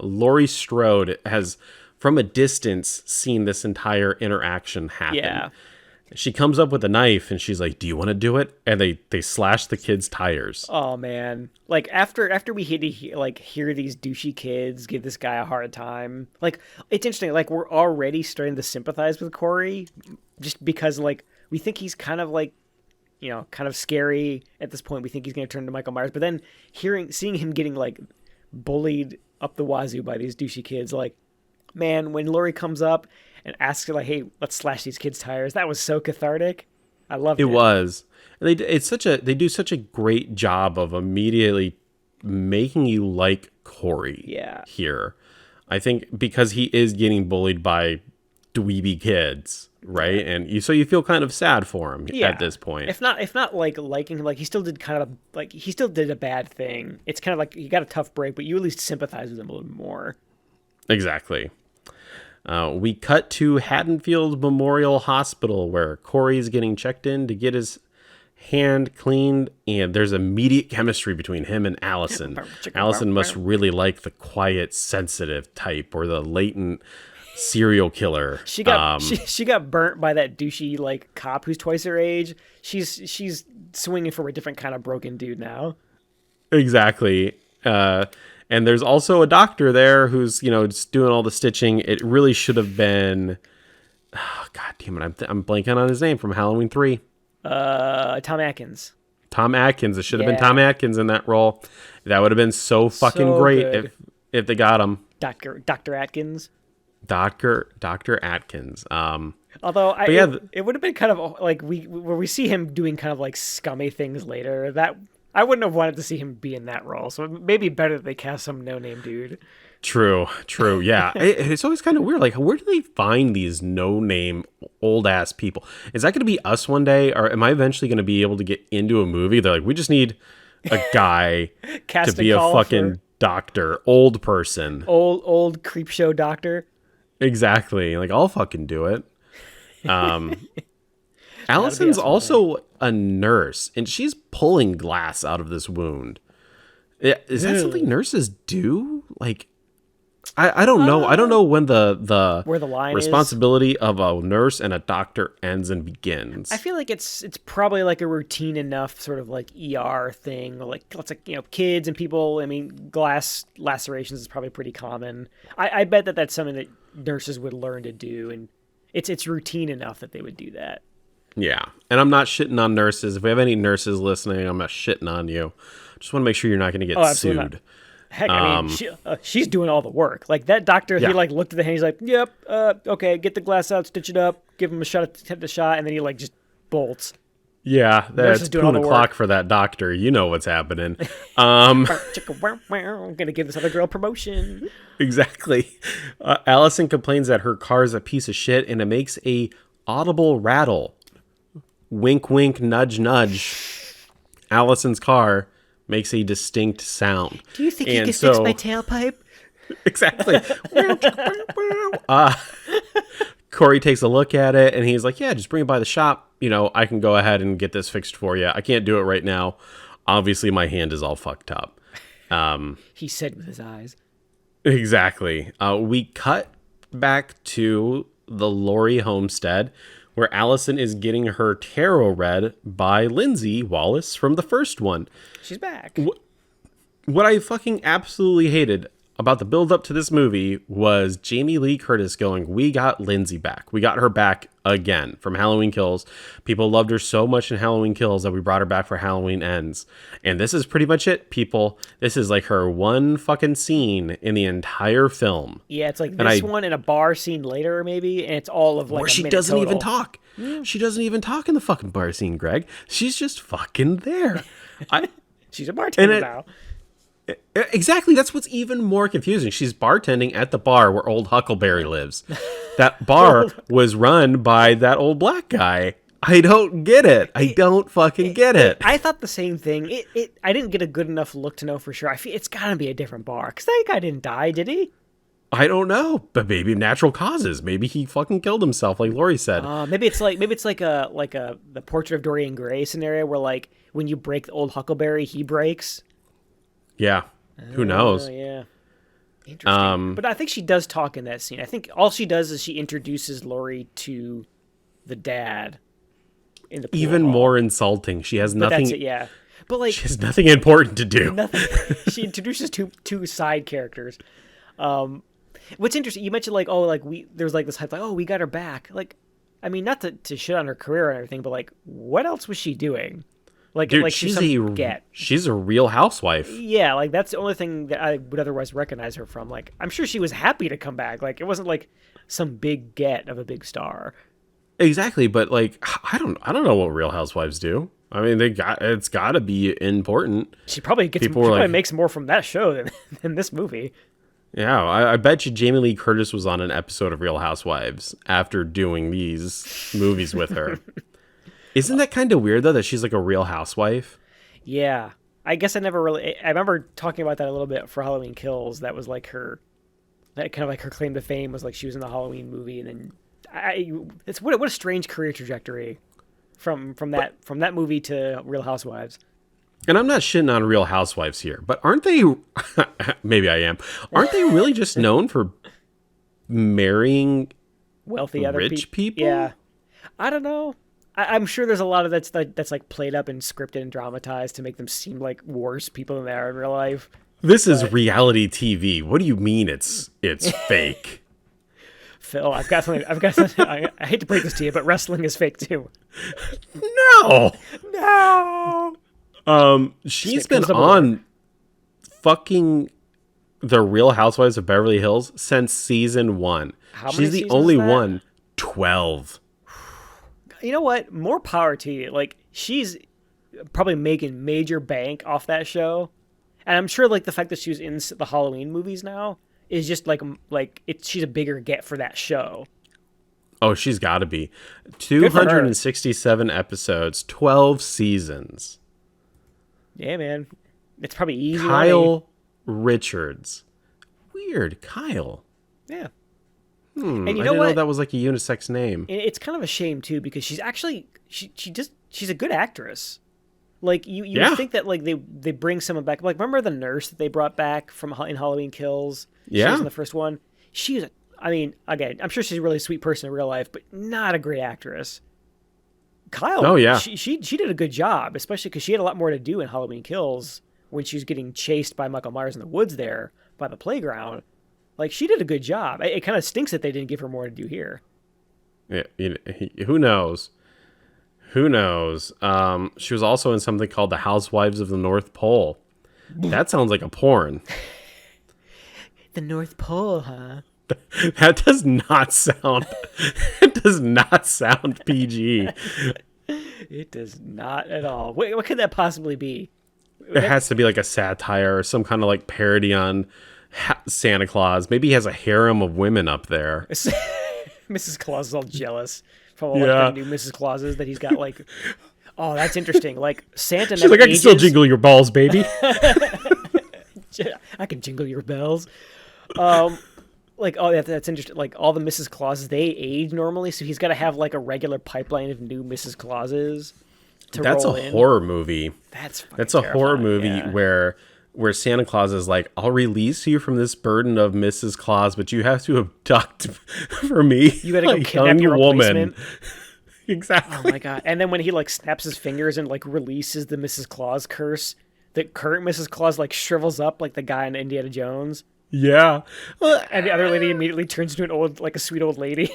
Laurie Strode has, from a distance, seen this entire interaction happen. Yeah. She comes up with a knife and she's like, do you want to do it? And they slash the kid's tires. Oh man! Like after we hear these douchey kids give this guy a hard time. Like it's interesting. Like we're already starting to sympathize with Corey, just because like we think he's kind of like, kind of scary at this point. We think he's going to turn to Michael Myers, but then seeing him getting like bullied up the wazoo by these douchey kids, like, man, when Laurie comes up and asks her like, hey, let's slash these kids' tires, that was so cathartic. I loved it. It was. And they do such a great job of immediately making you like Corey. Yeah. Here. I think because he is getting bullied by dweeby kids, right? And you feel kind of sad for him at this point. If not like liking him, like he still did a bad thing. It's kind of like he got a tough break, but you at least sympathize with him a little more. Exactly. We cut to Haddonfield Memorial Hospital where Corey's getting checked in to get his hand cleaned, and there's immediate chemistry between him and Allison. Allison must really like the quiet, sensitive type or the latent serial killer. She got burnt by that douchey like cop who's twice her age. She's swinging for a different kind of broken dude now. Exactly. And there's also a doctor there who's, just doing all the stitching. It really should have been, God damn it, I'm blanking on his name from Halloween 3. Tom Atkins. Tom Atkins. It should have been Tom Atkins in that role. That would have been so fucking great good. if they got him. Dr. Atkins. Dr. Atkins. Although it it would have been kind of like where we see him doing kind of like scummy things later. That I wouldn't have wanted to see him be in that role. So it may be better that they cast some no-name dude. True. Yeah. It's always kind of weird. Like, where do they find these no-name old-ass people? Is that going to be us one day? Or am I eventually going to be able to get into a movie? They're like, we just need a guy to be a fucking doctor. Old person. Old creep show doctor. Exactly. Like, I'll fucking do it. Allison's also a nurse, and she's pulling glass out of this wound. Is that something nurses do? Like, I don't know. I don't know when where the line responsibility of a nurse and a doctor ends and begins. I feel like it's probably like a routine enough sort of like ER thing. Like it's like, kids and people. I mean, glass lacerations is probably pretty common. I bet that's something that nurses would learn to do, and it's routine enough that they would do that. Yeah, and I'm not shitting on nurses. If we have any nurses listening, I'm not shitting on you. Just want to make sure you're not going to get sued. Not. Heck, I mean, she's doing all the work. Like that doctor, he like looked at the hand. He's like, "Yep, okay, get the glass out, stitch it up, give him a shot, attempt the shot," and then he like just bolts. Yeah, Nurse that's is doing all pulling the the clock work. for that doctor. You know what's happening. I'm gonna give this other girl promotion. Exactly. Allison complains that her car is a piece of shit, and it makes a audible rattle. Wink, wink, nudge, nudge. Allison's car makes a distinct sound. Do you think you And can fix my tailpipe? Exactly. Corey takes a look at it, and he's like, yeah, just bring it by the shop. You know, I can go ahead and get this fixed for you. I can't do it right now. Obviously, my hand is all fucked up. He said with his eyes. Exactly. We cut back to the Lori homestead, where Allison is getting her tarot read by Lindsay Wallace from the first one. She's back. What I fucking absolutely hated about the build up to this movie was Jamie Lee Curtis going, we got Lindsay back. We got her back again from Halloween Kills. People loved her so much in Halloween Kills that we brought her back for Halloween Ends. And this is pretty much it, people. This is like her one fucking scene in the entire film. Yeah, it's like this one in a bar scene later, maybe, and it's all of like Where a she minute doesn't even total. talk. She doesn't even talk in the fucking bar scene, Greg. She's just fucking there. She's a bartender And now. Exactly. That's what's even more confusing. She's bartending at the bar where old Huckleberry lives. That bar was run by that old black guy. I don't get it. I don't fucking get it. I thought the same thing. I didn't get a good enough look to know for sure. I feel it's got to be a different bar because that guy didn't die, did he? I don't know, but maybe natural causes. Maybe he fucking killed himself, like Lori said. Maybe it's like the Portrait of Dorian Gray scenario where like when you break the old Huckleberry, he breaks. Yeah, who knows? Oh yeah, interesting. But I think she does talk in that scene. I think all she does is she introduces Lori to the dad in the pool Even hall. more insulting. She has But nothing. that's it, yeah. But like She has nothing important to do. nothing. She introduces two side characters. What's interesting, you mentioned like, oh, like there's like this hype, like, oh, we got her back. Like, I mean, not to shit on her career and everything, but like, what else was she doing? Like, Dude, like she's some get. she's a real housewife. Yeah, like that's the only thing that I would otherwise recognize her from. Like, I'm sure she was happy to come back. Like, it wasn't like some big get of a big star. Exactly, but like I don't know what Real Housewives do. I mean, it's got to be important. She probably People were like- makes more from that show than this movie. Yeah, I bet you Jamie Lee Curtis was on an episode of Real Housewives after doing these movies with her. Isn't that kind of weird though that she's like a real housewife? Yeah, I guess I never really. I remember talking about that a little bit for Halloween Kills. That was like that kind of like her claim to fame was like she was in the Halloween movie, and then it's what a strange career trajectory from that movie to Real Housewives. And I'm not shitting on Real Housewives here, but aren't they? Maybe I am. Aren't they really just known for marrying Wealthy other rich people? Yeah, I don't know. I'm sure there's a lot of that's like played up and scripted and dramatized to make them seem like worse people than they are in real life. This is reality TV. What do you mean it's fake? Phil, I've got something. I hate to break this to you, but wrestling is fake too. No. No. She's Snip been goes up on fucking The Real Housewives of Beverly Hills since season 1. How many She's the seasons only is that? one. 12. You know what? More power to you. Like, she's probably making major bank off that show, and I'm sure like the fact that she was in the Halloween movies now is just like she's a bigger get for that show. Oh, she's got to be. for her. 267 episodes, 12 seasons. Yeah, man, it's probably easy money. Kyle Richards. Weird. Kyle. Yeah. And you I know didn't what? know that was like a unisex name. And it's kind of a shame too because she's actually she's a good actress. Like you Yeah. would think that like they bring someone back. Like remember the nurse that they brought back from in Halloween Kills? She Yeah. was in the first one. She was. I mean, again, I'm sure she's a really sweet person in real life, but not a great actress. Kyle. Oh, yeah. She did a good job, especially because she had a lot more to do in Halloween Kills when she was getting chased by Michael Myers in the woods there by the playground. Like she did a good job. It kind of stinks that they didn't give her more to do here. Yeah, who knows? Who knows? She was also in something called The Housewives of the North Pole. That sounds like a porn. The North Pole, huh? That does not sound. It does not sound PG. It does not at all. Wait, what could that possibly be? It has to be like a satire or some kind of like parody on Santa Claus. Maybe he has a harem of women up there. Mrs. Claus is all jealous from all like, the new Mrs. Clauses that he's got. Like, oh, that's interesting. Like Santa. She's like, I can still jingle your balls, baby. I can jingle your bells. Like, oh, that's interesting. Like all the Mrs. Clauses, they age normally, so he's got to have like a regular pipeline of new Mrs. Clauses. That's a horror movie. That's a horror movie where Santa Claus is like, I'll release you from this burden of Mrs. Claus, but you have to abduct for me. You gotta go kidnap your replacement. Exactly. Oh my god! And then when he like snaps his fingers and like releases the Mrs. Claus curse, the current Mrs. Claus like shrivels up like the guy in Indiana Jones. Yeah. And the other lady immediately turns into a sweet old lady.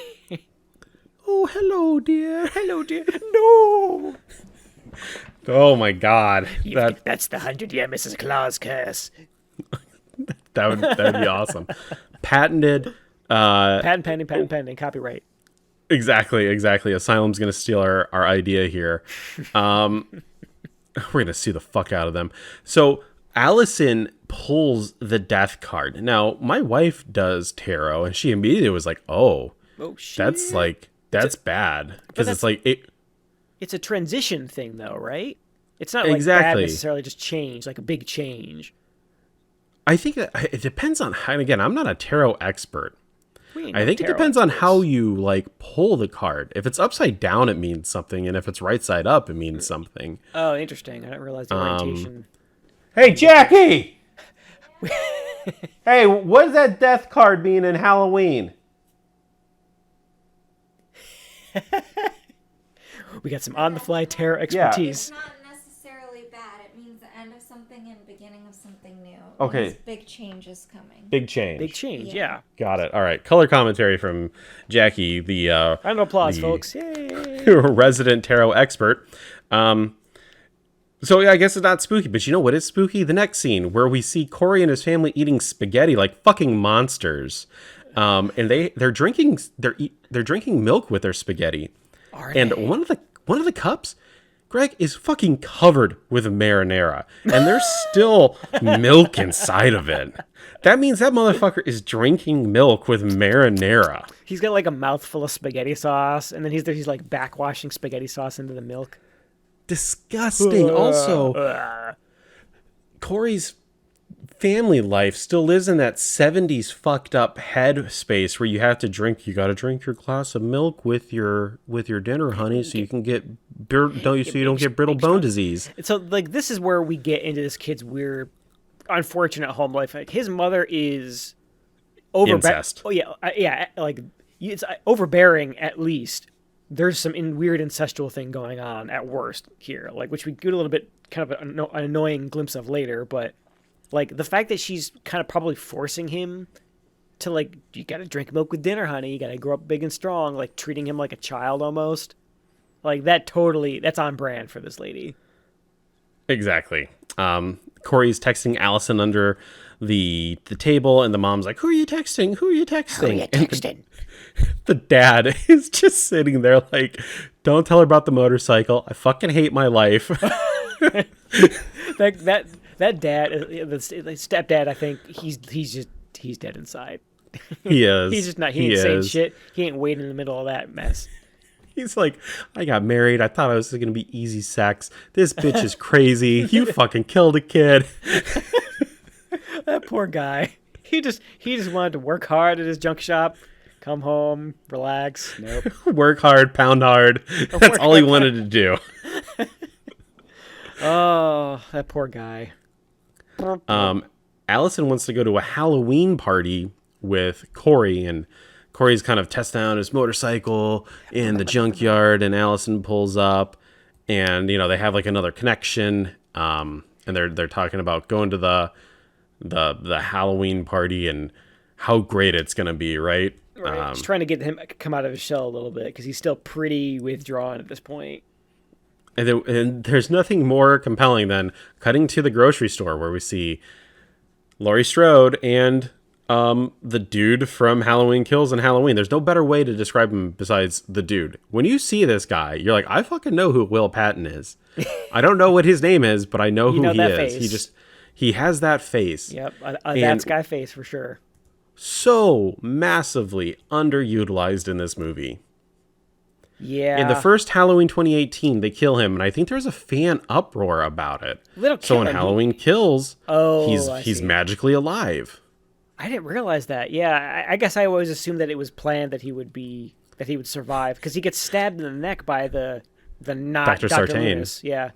Oh, hello, dear. Hello, dear. No. Oh my god. That's the 100-year Mrs. Claus curse. That'd be awesome. Patented. Patent pending, copyright. Exactly. Asylum's gonna steal our idea here. We're gonna sue the fuck out of them. So Allison pulls the death card. Now, my wife does tarot, and she immediately was like, "Oh shit, that's bad," because it's like it. It's a transition thing, though, right? It's not like bad necessarily, just change, like a big change. I think it depends on how. And again, I'm not a tarot expert. I think it depends experts. on how you like pull the card. If it's upside down, it means something, and if it's right side up, it means something. Oh, interesting. I didn't realize the orientation. Hey, Jackie! Hey, what does that death card mean in Halloween? We got some on-the-fly tarot expertise. It's not necessarily bad. It means the end of something and beginning of something new. Okay. Means big change is coming. Big change. Big change, yeah. Got it. All right. Color commentary from Jackie, the Round of applause, folks. Yay! resident tarot expert. So yeah, I guess it's not spooky, but you know what is spooky? The next scene where we see Corey and his family eating spaghetti like fucking monsters, and they're drinking milk with their spaghetti. And one of the cups, Greg, is fucking covered with marinara, and there's still milk inside of it. That means that motherfucker is drinking milk with marinara. He's got like a mouthful of spaghetti sauce, and then he's like backwashing spaghetti sauce into the milk. Disgusting. Also, Corey's family life still lives in that 70s fucked up head space where you have to drink. You got to drink your glass of milk with your dinner, honey, so you can get so you don't get brittle bone disease. So like this is where we get into this kid's weird, unfortunate home life. Like his mother is incest. Oh yeah, like it's overbearing at least. There's some weird incestual thing going on at worst here, like which we get a little bit kind of an annoying glimpse of later, but like the fact that she's kind of probably forcing him to like, you gotta drink milk with dinner, honey, you gotta grow up big and strong, like treating him like a child almost, like that's on brand for this lady. Exactly. Corey's texting Allison under the table, and the mom's like, "Who are you texting? Who are you texting?" The dad is just sitting there like, "Don't tell her about the motorcycle. I fucking hate my life." that dad, the stepdad, I think he's dead inside. He is. He's just not. He ain't saying shit. He ain't waiting in the middle of that mess. He's like, "I got married. I thought it was gonna be easy sex. This bitch is crazy. You fucking killed a kid." That poor guy. He just wanted to work hard at his junk shop, come home, relax. Nope. Work hard, pound hard. That's all he wanted to do. Oh, that poor guy. Allison wants to go to a Halloween party with Corey, and Corey's kind of testing out his motorcycle in the junkyard, and Allison pulls up, and they have like another connection, and they're talking about going to the Halloween party and how great it's gonna be, right? Right. Just trying to get him come out of his shell a little bit because he's still pretty withdrawn at this point. And there's nothing more compelling than cutting to the grocery store where we see Laurie Strode and The dude from Halloween Kills and Halloween. There's no better way to describe him besides the dude. When you see this guy, you're like, I fucking know who Will Patton is. I don't know what his name is, but I know who he is. Face. He has that face. Yep, that's guy face for sure. So massively underutilized in this movie. Yeah. In the first Halloween 2018, they kill him, and I think there's a fan uproar about it. So in Halloween Kills, he's magically alive. I didn't realize that. Yeah, I guess I always assumed that it was planned that he would survive because he gets stabbed in the neck by the not Dr. Sartain. Loomis. Yeah.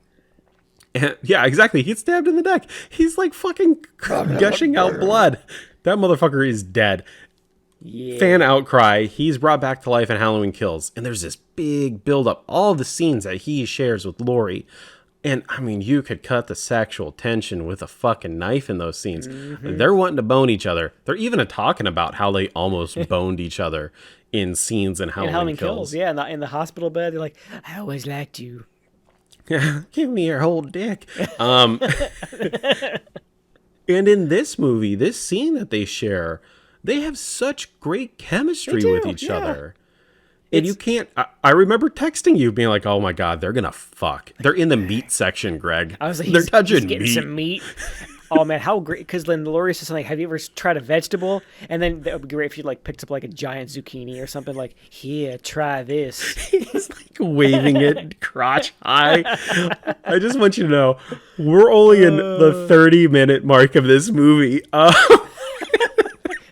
And, yeah, exactly. He's stabbed in the neck. He's like fucking gushing out blood. That motherfucker is dead. Yeah. Fan outcry. He's brought back to life in Halloween Kills. And there's this big buildup. All the scenes that he shares with Laurie. And, I mean, you could cut the sexual tension with a fucking knife in those scenes. Mm-hmm. They're wanting to bone each other. They're even talking about how they almost boned each other in scenes in Halloween Kills. Yeah, in the hospital bed. They're like, I always liked you. Give me your whole dick. And in this movie, this scene that they share, they have such great chemistry with each other. And you can't... I remember texting you being like, oh my God, they're going to fuck. They're in the meat section, Greg. I was like, they're touching he's getting meat. some meat. Oh man, how great! Because then Laurie says something like, "Have you ever tried a vegetable?" And then that would be great if you like picked up like a giant zucchini or something. Like, here, try this. He's like waving it crotch high. I just want you to know, we're only in the 30-minute mark of this movie.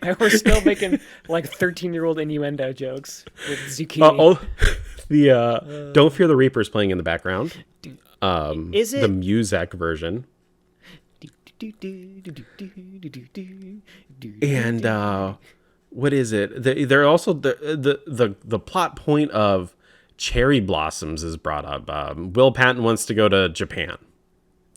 And we're still making like 13-year-old innuendo jokes with zucchini. Don't Fear the Reaper is playing in the background. Is it the Muzak version? And what is it? They're also the plot point of cherry blossoms is brought up. Will Patton wants to go to Japan.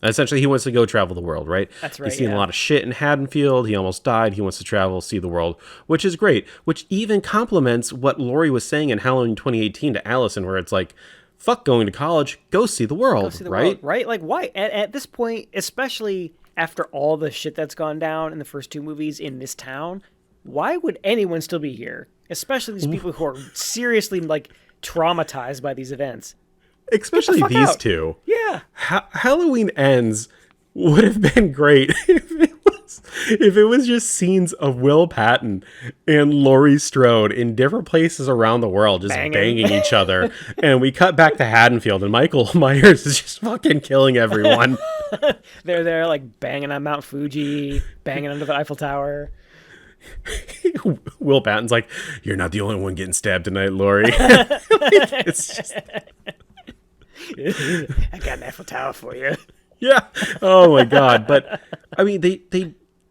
Essentially, he wants to go travel the world, right? That's right. He's seen a lot of shit in Haddonfield. He almost died. He wants to travel, see the world, which is great. Which even complements what Laurie was saying in Halloween 2018 to Allison, where it's like, fuck going to college, go see the world, right? Right? Like, why? At this point, especially after all the shit that's gone down in the first two movies in this town, why would anyone still be here? Especially these people who are seriously, like, traumatized by these events. Especially these two. Yeah. Halloween Ends would have been great if it was just scenes of Will Patton and Laurie Strode in different places around the world just banging each other. And we cut back to Haddonfield and Michael Myers is just fucking killing everyone. They're there like banging on Mount Fuji, banging under the Eiffel Tower. Will Patton's like, you're not the only one getting stabbed tonight, Laurie. It's just... I got an Eiffel Tower for you. Yeah. Oh my God. But I mean,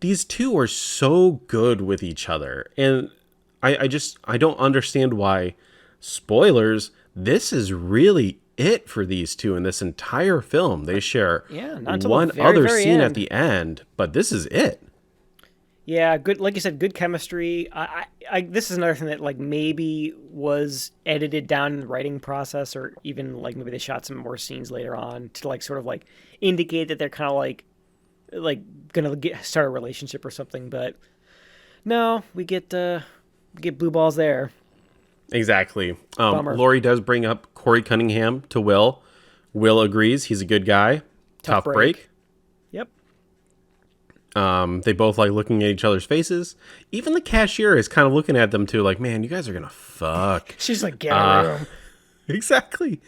these two are so good with each other. And I don't understand why, spoilers, this is really it for these two in this entire film. They share one other scene at the end, but this is it. Yeah, good. Like you said, good chemistry. This is another thing that like maybe was edited down in the writing process, or even like maybe they shot some more scenes later on to like sort of like indicate that they're kind of like gonna start a relationship or something. But no, we get blue balls there. Exactly. Laurie does bring up Corey Cunningham to Will. Will agrees. He's a good guy. Tough break. Yep. They both like looking at each other's faces. Even the cashier is kind of looking at them too, like, man, you guys are gonna fuck. She's like, get a room. Exactly.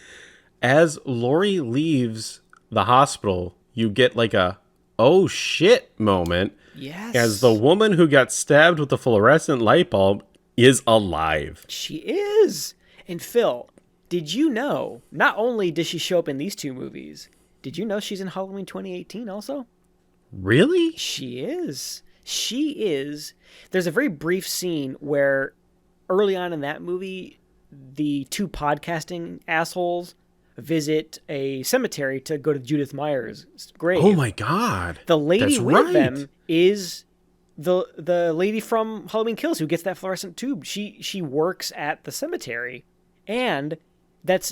As Laurie leaves the hospital, you get like a oh shit moment. Yes. As the woman who got stabbed with the fluorescent light bulb is alive. She is. And Phil, did you know, not only does she show up in these two movies, did you know she's in Halloween 2018 also? Really? She is. She is. There's a very brief scene where early on in that movie, the two podcasting assholes visit a cemetery to go to Judith Meyer's grave. Oh my God. The lady with them is the lady from Halloween Kills who gets that fluorescent tube. She works at the cemetery. And there's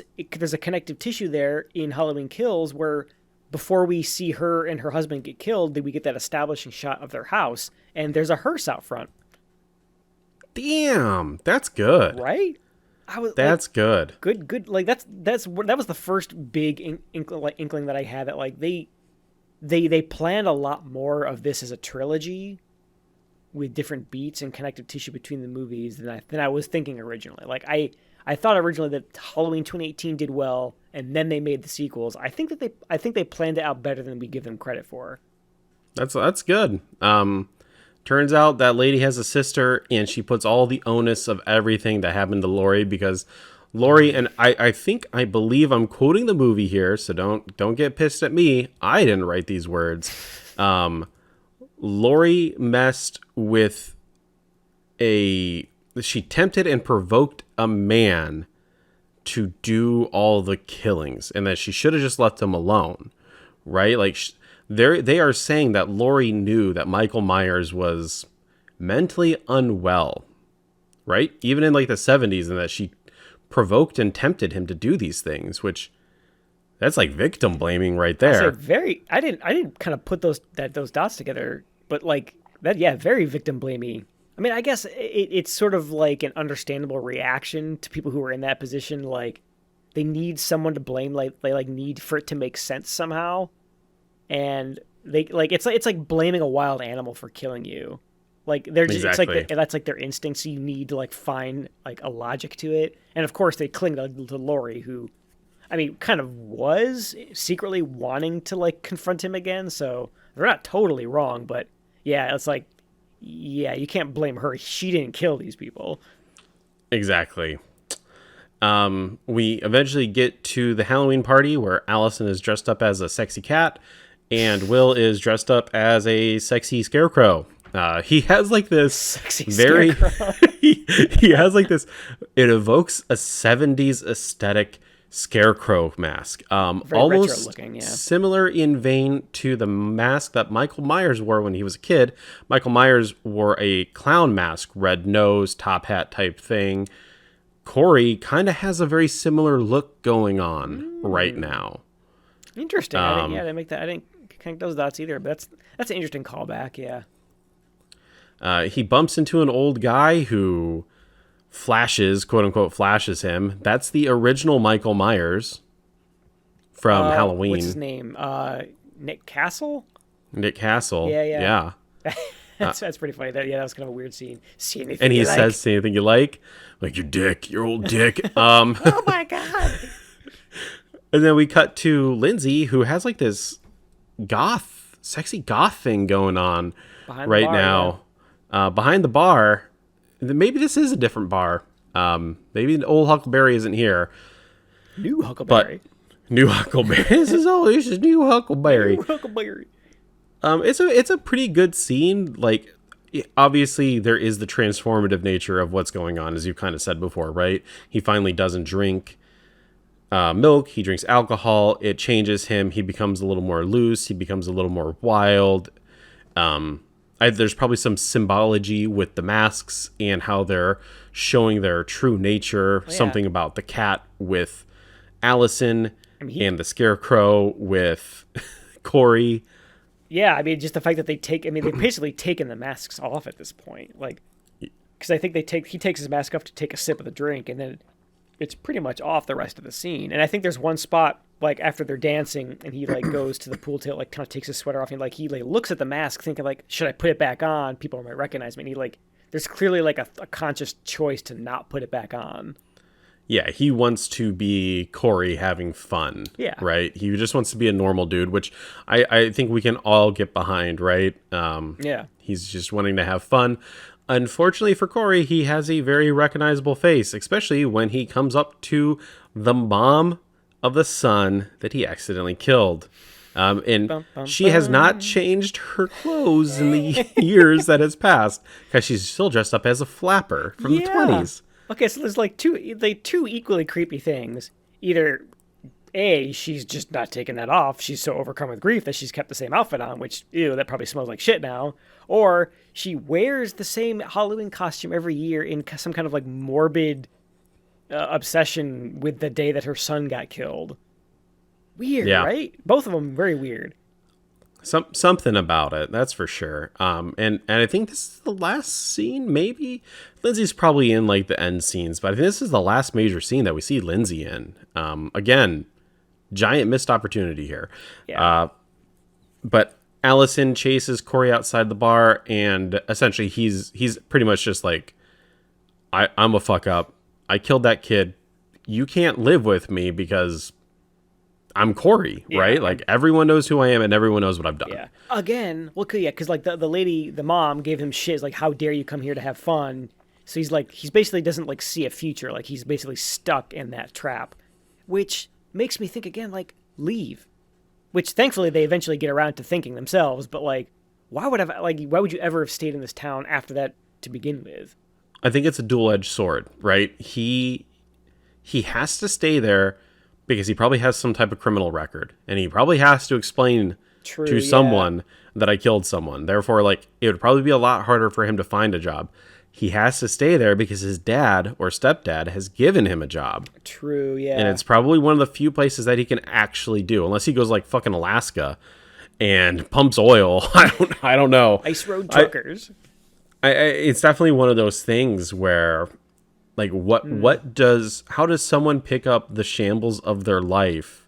a connective tissue there in Halloween Kills where before we see her and her husband get killed, we get that establishing shot of their house, and there's a hearse out front. Damn, that's good. right? I was That's good. good. Like that was the first big inkling that I had that like they planned a lot more of this as a trilogy with different beats and connective tissue between the movies than I was thinking originally. Like I thought originally that Halloween 2018 did well, and then they made the sequels. I think they planned it out better than we give them credit for. That's good. Turns out that lady has a sister, and she puts all the onus of everything that happened to Lori because Lori, and I believe I'm quoting the movie here, so don't get pissed at me. I didn't write these words. Lori messed with she tempted and provoked a man to do all the killings, and that she should have just left him alone, right? Like they are saying that Lori knew that Michael Myers was mentally unwell, right? Even in like the 70s, and that she provoked and tempted him to do these things, which that's like victim blaming right there. I didn't kind of put those dots together, but like that, yeah, very victim blamey. I mean, I guess it's sort of like an understandable reaction to people who are in that position. Like they need someone to blame, like they like need for it to make sense somehow. And they like it's like blaming a wild animal for killing you. Like they're just Exactly. it's like that's like their instinct. So you need to like find like a logic to it. And of course they cling to Lori, who, I mean, kind of was secretly wanting to like confront him again. So they're not totally wrong, but yeah, it's like, yeah, you can't blame her. She didn't kill these people. Exactly. We eventually get to the Halloween party where Allison is dressed up as a sexy cat and Will is dressed up as a sexy scarecrow. He has like this Sexy very scarecrow. he has like this, it evokes a 70s aesthetic scarecrow mask. Very Almost retro looking, yeah. similar in vein to the mask that Michael Myers wore when he was a kid. Michael Myers wore a clown mask, red nose, top hat type thing. Corey kind of has a very similar look going on right now. Interesting. I didn't connect those dots either, but that's an interesting callback. Yeah. He bumps into an old guy who flashes, quote unquote, flashes him. That's the original Michael Myers from Halloween. What's his name? Nick Castle? Nick Castle. Yeah. That's pretty funny. That was kind of a weird scene. See anything And he you like? says, "See anything you like?" Like your dick, your old dick. Oh my god. And then we cut to Lindsay, who has like this sexy goth thing going on Behind the right bar, now. Behind the bar. Maybe this is a different bar. Maybe the old Huckleberry isn't here. New Huckleberry. New Huckleberry. This is new Huckleberry. New Huckleberry. It's a pretty good scene. Like, obviously, there is the transformative nature of what's going on, as you kind of said before, right? He finally doesn't drink milk. He drinks alcohol. It changes him. He becomes a little more loose. He becomes a little more wild. There's probably some symbology with the masks and how they're showing their true nature. Yeah. Something about the cat with Allison and the scarecrow with Corey. Yeah, I mean, just the fact that they've basically taken the masks off at this point. Like, because I think he takes his mask off to take a sip of the drink, and then it's pretty much off the rest of the scene. And I think there's one spot, like, after they're dancing, and he, like, goes to the pool table, like, kind of takes his sweater off, and, like, he, like, looks at the mask thinking, like, should I put it back on? People might recognize me. And he, like, there's clearly, like, a conscious choice to not put it back on. Yeah, he wants to be Corey having fun. Yeah. Right? He just wants to be a normal dude, which I think we can all get behind, right? Yeah. He's just wanting to have fun. Unfortunately for Corey, he has a very recognizable face, especially when he comes up to the mom of the son that he accidentally killed. And she has not changed her clothes in the years that has passed because she's still dressed up as a flapper from the 20s. Okay, so there's like two equally creepy things. Either A, she's just not taking that off. She's so overcome with grief that she's kept the same outfit on, which, ew, that probably smells like shit now. Or she wears the same Halloween costume every year in some kind of like morbid obsession with the day that her son got killed. Weird, Yeah. right? Both of them very weird. Something about it, that's for sure. And I think this is the last scene, maybe. Lindsay's probably in like the end scenes, but I think this is the last major scene that we see Lindsay in. Again, giant missed opportunity here. Yeah. But Allison chases Corey outside the bar, and essentially he's pretty much just like, I'm a fuck up. I killed that kid. You can't live with me because I'm Corey, right? Like everyone knows who I am and everyone knows what I've done. Yeah. Again, well, because like the lady, the mom gave him shit. It's like, how dare you come here to have fun? So he's basically doesn't like see a future. Like he's basically stuck in that trap, which makes me think again, like leave. Which thankfully they eventually get around to thinking themselves. But like, why would you ever have stayed in this town after that to begin with? I think it's a dual-edged sword, right? He has to stay there because he probably has some type of criminal record, and he probably has to explain to someone that I killed someone. Therefore, like, it would probably be a lot harder for him to find a job. He has to stay there because his dad or stepdad has given him a job. True, yeah. And it's probably one of the few places that he can actually do, unless he goes like fucking Alaska and pumps oil. I don't know. Ice road truckers. It's definitely one of those things where, like, how does someone pick up the shambles of their life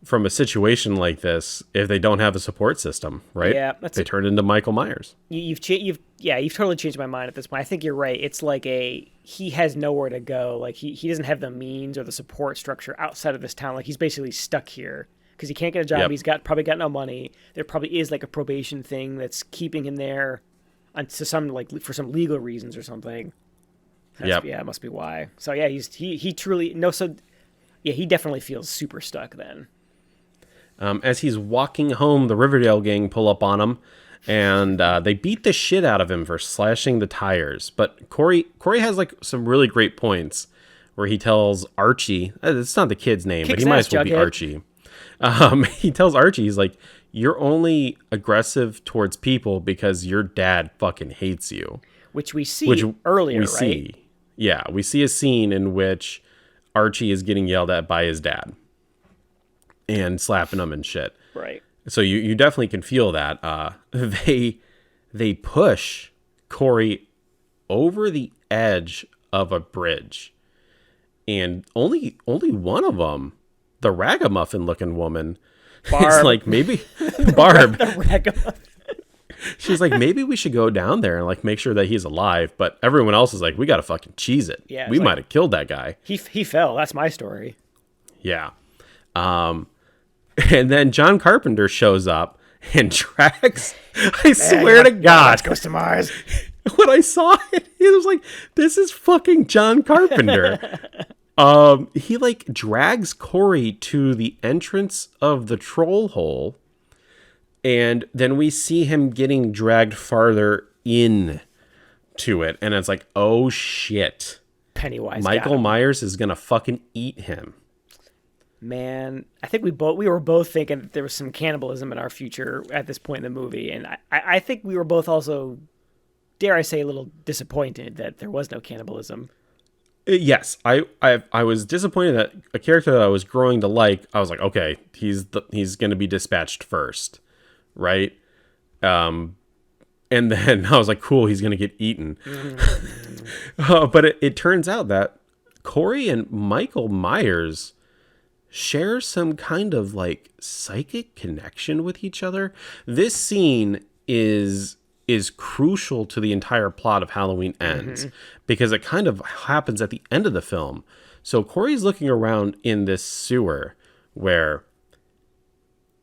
from a situation like this if they don't have a support system, right? Yeah, they turn into Michael Myers. You've totally changed my mind at this point. I think you're right. It's like he has nowhere to go. Like he doesn't have the means or the support structure outside of this town. Like he's basically stuck here because he can't get a job. Yep. He's probably got no money. There probably is like a probation thing that's keeping him there, to some for some legal reasons or something. Yeah, it must be why. So yeah, he truly no. So yeah, he definitely feels super stuck then. As he's walking home, the Riverdale gang pull up on him, and they beat the shit out of him for slashing the tires. But Corey has like some really great points where he tells Archie, it's not the kid's name, but he might as well be Archie. He tells Archie, he's like, you're only aggressive towards people because your dad fucking hates you. Which we see earlier, right? Yeah, we see a scene in which Archie is getting yelled at by his dad and slapping him and shit. Right. So you definitely can feel that. They push Corey over the edge of a bridge, and only one of them, the ragamuffin looking woman, is like, maybe Barb. The ragamuffin. She's like, maybe we should go down there and like make sure that he's alive. But everyone else is like, we gotta fucking cheese it. Yeah, we might have killed that guy. He fell. That's my story. Yeah. And then John Carpenter shows up and drags. I swear to God, Let's go to Mars. when I saw it, it was like, this is fucking John Carpenter. He like drags Corey to the entrance of the troll hole, and then we see him getting dragged farther in to it, and it's like, oh shit, Pennywise. Michael Myers is gonna fucking eat him. Man, I think we were both thinking that there was some cannibalism in our future at this point in the movie, and I think we were both also, dare I say, a little disappointed that there was no cannibalism. Yes, I was disappointed that a character that I was growing to like, I was like, okay, he's going to be dispatched first, right? And then I was like, cool, he's going to get eaten. But it turns out that Corey and Michael Myers share some kind of like psychic connection with each other. This scene is crucial to the entire plot of Halloween Ends, because it kind of happens at the end of the film. So Corey's looking around in this sewer where,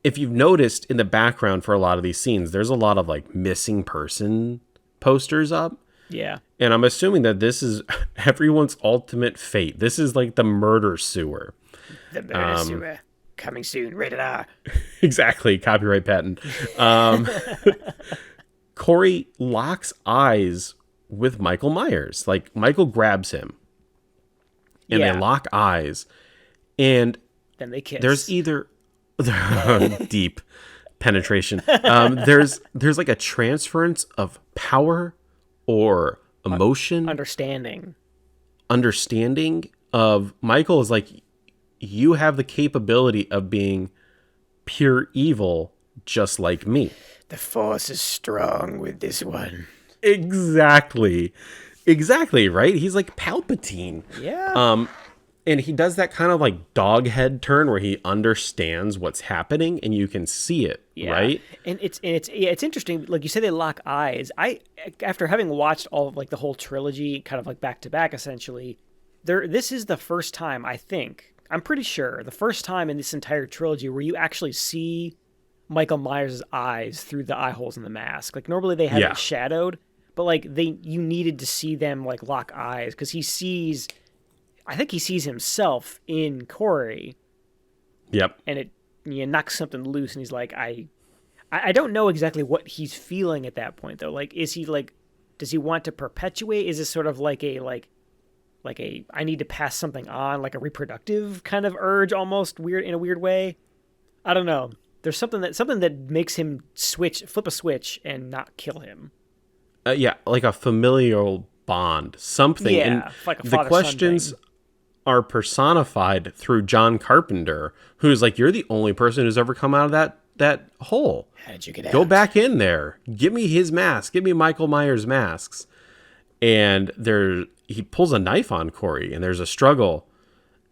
if you've noticed in the background for a lot of these scenes, there's a lot of like missing person posters up. Yeah. And I'm assuming that this is everyone's ultimate fate. This is like the murder sewer. The murder sewer. Coming soon. Rated R. Exactly. Copyright patent. Corey locks eyes with Michael Myers. Like, Michael grabs him, and they lock eyes, and then they kiss. There's either deep penetration. There's like a transference of power or emotion, understanding of Michael is like, you have the capability of being pure evil, just like me. The Force is strong with this one. Exactly. Exactly, right? He's like Palpatine. Yeah. And he does that kind of like dog head turn where he understands what's happening and you can see it, Yeah. right? And it's interesting. Like you say, they lock eyes. After having watched all of like the whole trilogy, kind of like back to back, essentially, this is the first time I'm pretty sure the first time in this entire trilogy where you actually see Michael Myers' eyes through the eye holes in the mask. Like normally they have it shadowed, but like you needed to see them like lock eyes because I think he sees himself in Corey. Yep. And it knocks something loose, and he's like, I don't know exactly what he's feeling at that point though. Like, is he like, does he want to perpetuate? Is this sort of like a I need to pass something on, like a reproductive kind of urge, almost weird in a weird way? I don't know. There's something that makes him flip a switch and not kill him. Yeah, like a familial bond, something. Yeah, and like a the father-son questions thing. are personified through John Carpenter, who's like, you're the only person who's ever come out of that hole. How did you get out? Go back in there. Give me his mask. Give me Michael Myers' masks. And he pulls a knife on Corey, and there's a struggle,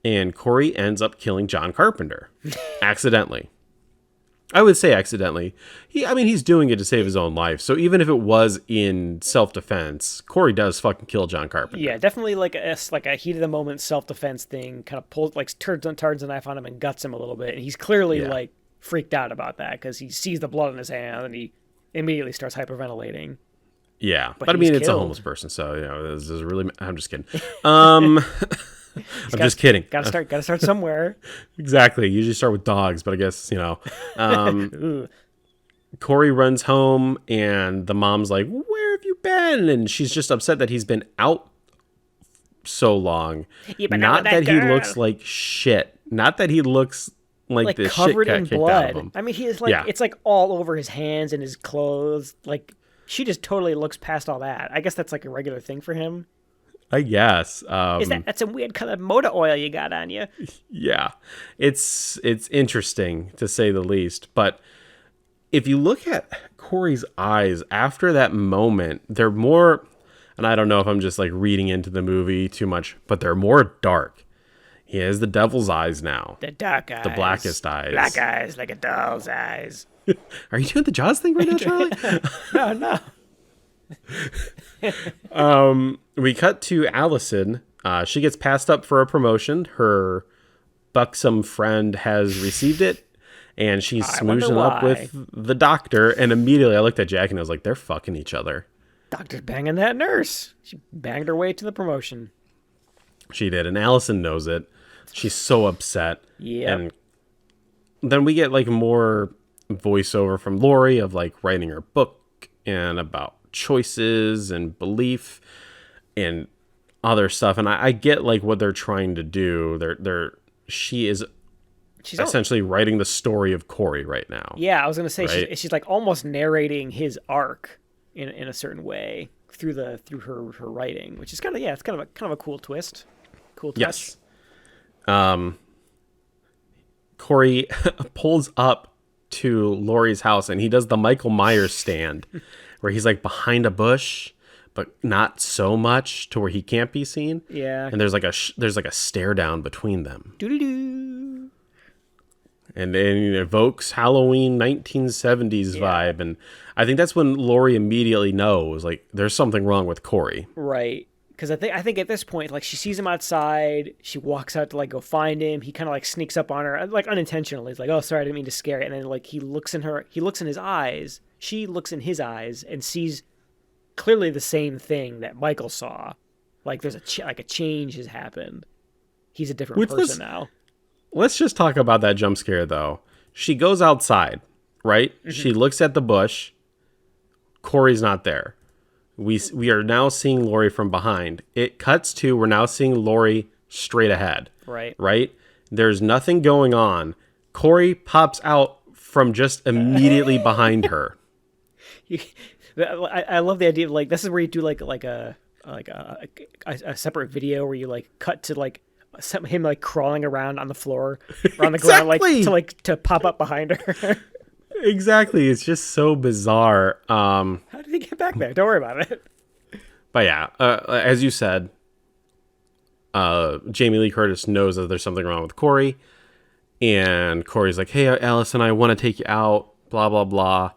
and Corey ends up killing John Carpenter accidentally. I would say accidentally. He's doing it to save his own life. So even if it was in self-defense, Corey does fucking kill John Carpenter. Yeah, definitely like a heat of the moment self-defense thing. Kind of pulls turns the knife on him and guts him a little bit. And he's clearly like freaked out about that because he sees the blood in his hand and he immediately starts hyperventilating. Yeah, but he's it's a killed. homeless person, so this is really. I'm just kidding. I'm just kidding. Gotta start somewhere. Exactly. Usually start with dogs, but I guess Corey runs home, and the mom's like, "Where have you been?" And she's just upset that he's been out so long. Yeah, but not not that with he that looks girl. like shit. Not that he looks like the shit covered got in kicked out of blood. him. I mean, he is like it's like all over his hands and his clothes. Like she just totally looks past all that. I guess that's like a regular thing for him. I guess. That's some weird colored motor oil you got on you? Yeah, it's interesting to say the least. But if you look at Corey's eyes after that moment, they're more, and I don't know if I'm just like reading into the movie too much, but they're more dark. He has the devil's eyes now. The dark eyes. The blackest eyes. Black eyes like a doll's eyes. Are you doing the Jaws thing right now, Charlie? No. We cut to Allison. She gets passed up for a promotion. Her buxom friend has received it, and she's wonder smoozing up why. with the doctor. And immediately I looked at Jack and I was like, they're fucking each other. Doctor's banging that nurse. She banged her way to the promotion. She did, and Allison knows it. She's so upset. Yeah. And then we get like more voiceover from Lori of like writing her book and about choices and belief and other stuff. And I get like what they're trying to do. She's essentially writing the story of Corey right now. Yeah, I was gonna say right? she's like almost narrating his arc in a certain way through her writing, which is kind of a cool twist. Cool touch. Yes. Corey pulls up to Laurie's house and he does the Michael Myers stand where he's like behind a bush, but not so much to where he can't be seen. Yeah. And there's like a stare down between them. Doo-doo-doo. And it evokes Halloween 1970s vibe. And I think that's when Laurie immediately knows like there's something wrong with Corey. Right. Because I think at this point, like she sees him outside, she walks out to like go find him. He kind of like sneaks up on her, like unintentionally. He's like, "Oh, sorry, I didn't mean to scare you." And then like he looks in his eyes. She looks in his eyes and sees clearly the same thing that Michael saw. Like there's a change has happened. He's a different person now. Let's just talk about that jump scare though. She goes outside, right? Mm-hmm. She looks at the bush. Corey's not there. We are now seeing Laurie from behind. It cuts to we're now seeing Laurie straight ahead. Right. Right? There's nothing going on. Corey pops out from just immediately behind her. I love the idea of like this is where you do like a separate video where you like cut to like him like crawling around on the floor or on the ground like to pop up behind her. Exactly. It's just so bizarre. How did he get back there? Don't worry about it. But yeah, as you said, Jamie Lee Curtis knows that there's something wrong with Corey. And Corey's like, hey, Allison, I want to take you out, blah, blah, blah.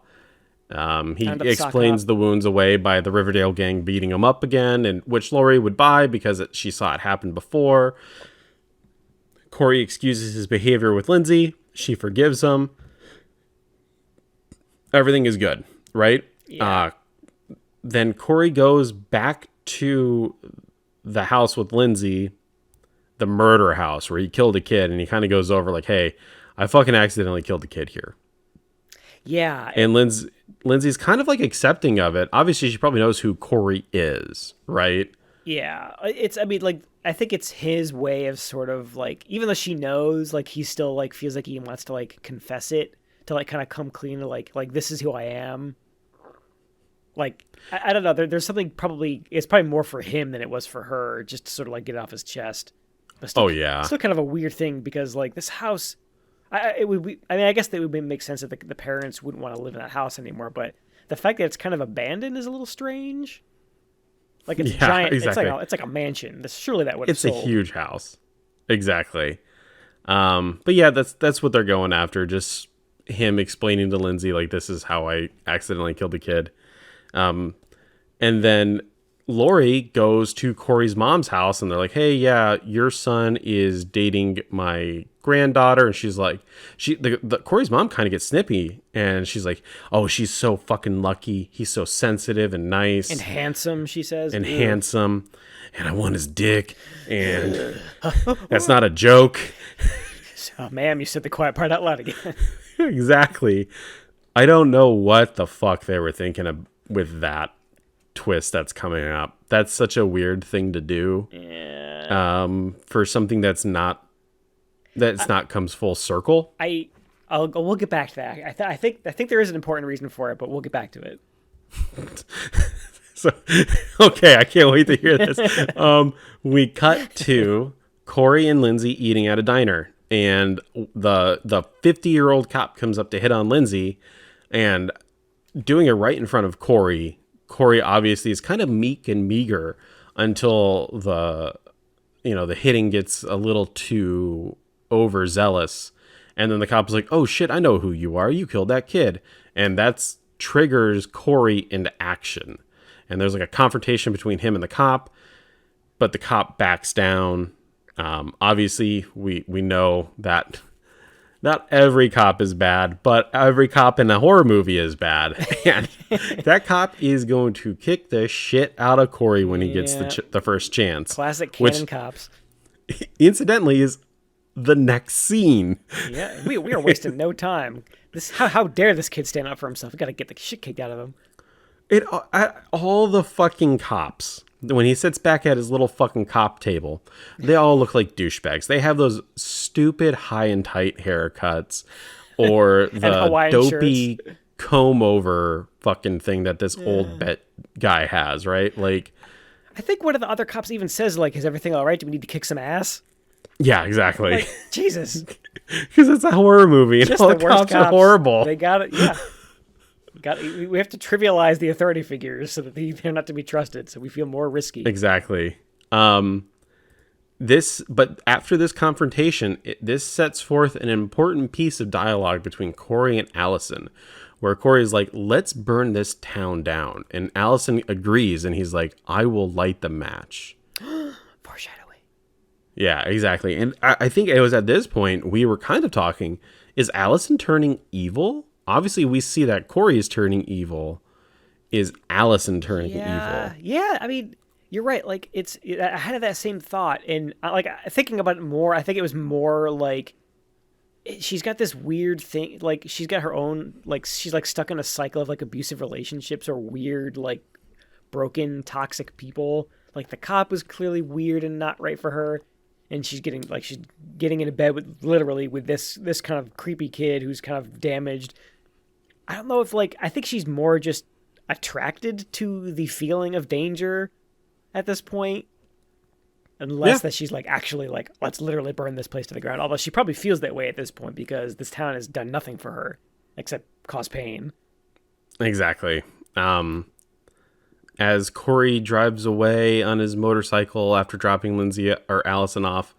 He explains the wounds away by the Riverdale gang beating him up again, and which Lori would buy because she saw it happen before. Corey excuses his behavior with Lindsay. She forgives him. Everything is good, right? Yeah. Then Corey goes back to the house with Lindsay, the murder house where he killed a kid, and he kind of goes over like, hey, I fucking accidentally killed a kid here. Yeah. And Lindsay's kind of like accepting of it. Obviously, she probably knows who Corey is, right? Yeah. I think it's his way of sort of like, even though she knows, like, he still like feels like he wants to like confess it, to like kind of come clean to like this is who I am. Like, I don't know. There's something it's probably more for him than it was for her, just to sort of like get it off his chest. But still, still kind of a weird thing because like this house, I mean, I guess that would make sense that the parents wouldn't want to live in that house anymore. But the fact that it's kind of abandoned is a little strange. Like it's giant. Exactly. It's like a mansion. Surely that would. It's sold. A huge house. Exactly. But yeah, that's what they're going after. Just him explaining to Lindsay like, this is how I accidentally killed a kid. And then Lori goes to Corey's mom's house and they're like, hey, yeah, your son is dating my granddaughter. And she's like, Corey's mom kind of gets snippy and she's like, oh, she's so fucking lucky. He's so sensitive and nice. And handsome, she says. And handsome. And I want his dick. And that's not a joke. Oh, ma'am, you said the quiet part out loud again. Exactly. I don't know what the fuck they were thinking of with that twist that's coming up. That's such a weird thing to do. Yeah. For something that's not comes full circle. We'll get back to that. I think there is an important reason for it, but we'll get back to it. So, okay, I can't wait to hear this. We cut to Corey and Lindsay eating at a diner, and the 50-year-old cop comes up to hit on Lindsay, and doing it right in front of Corey. Corey obviously is kind of meek and meager until the hitting gets a little too overzealous. And then the cop is like, oh shit, I know who you are. You killed that kid. And that's triggers Corey into action. And there's like a confrontation between him and the cop, but the cop backs down. Obviously we know that not every cop is bad, but every cop in a horror movie is bad. And that cop is going to kick the shit out of Corey when he gets the first chance. Classic canon cops. Incidentally, is the next scene. Yeah, we are wasting no time. How dare this kid stand up for himself? We got to get the shit kicked out of him. All the fucking cops, when he sits back at his little fucking cop table, they all look like douchebags. They have those stupid high and tight haircuts or the dopey shirts. Comb over fucking thing that this old bet guy has, right? Like, I think one of the other cops even says, like, is everything all right? Do we need to kick some ass? Yeah, exactly. Like, Jesus. Because it's a horror movie and all the cops are horrible. They got it, yeah. We have to trivialize the authority figures so that they're not to be trusted, so we feel more risky. Exactly. But after this confrontation, this sets forth an important piece of dialogue between Corey and Allison, where Corey's like, let's burn this town down. And Allison agrees, and he's like, I will light the match. Foreshadowing. Yeah, exactly. And I think it was at this point we were kind of talking, is Allison turning evil? Obviously, we see that Corey is turning evil. Is Allison turning evil? Yeah, I mean, you're right. Like, I had that same thought. And, like, thinking about it more, I think it was more like she's got this weird thing. Like, she's got her own, like, she's, like, stuck in a cycle of, like, abusive relationships or weird, like, broken, toxic people. Like, the cop was clearly weird and not right for her. And she's getting into bed with this kind of creepy kid who's kind of damaged. I don't know if, like, I think she's more just attracted to the feeling of danger at this point. Unless that she's, like, actually, like, let's literally burn this place to the ground. Although she probably feels that way at this point because this town has done nothing for her except cause pain. Exactly. As Corey drives away on his motorcycle after dropping Lindsay or Allison off,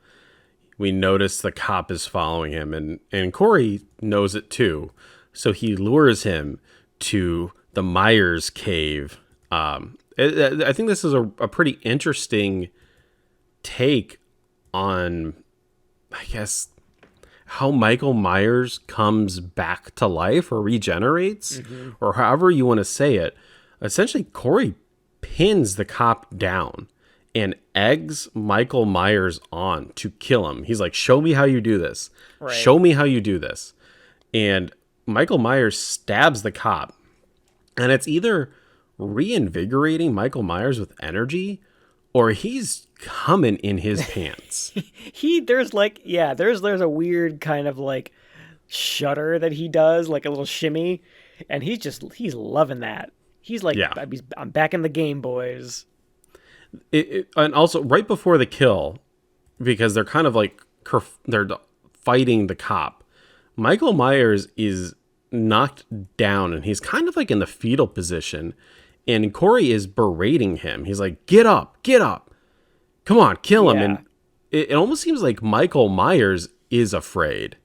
we notice the cop is following him, and Corey knows it too. So he lures him to the Myers cave. I think this is a pretty interesting take on, I guess, how Michael Myers comes back to life or regenerates, or however you want to say it. Essentially, Corey pins the cop down and eggs Michael Myers on to kill him. He's like, show me how you do this. Right. Show me how you do this. And Michael Myers stabs the cop. And it's either reinvigorating Michael Myers with energy, or he's coming in his pants. There's a weird kind of like shudder that he does, like a little shimmy, and he's loving that. He's like, Yeah. I'm back in the game, boys. And also right before the kill, because they're kind of like they're fighting the cop, Michael Myers is knocked down and he's kind of like in the fetal position, and Corey is berating him. He's like, get up, come on, kill him. Yeah. And it almost seems like Michael Myers is afraid.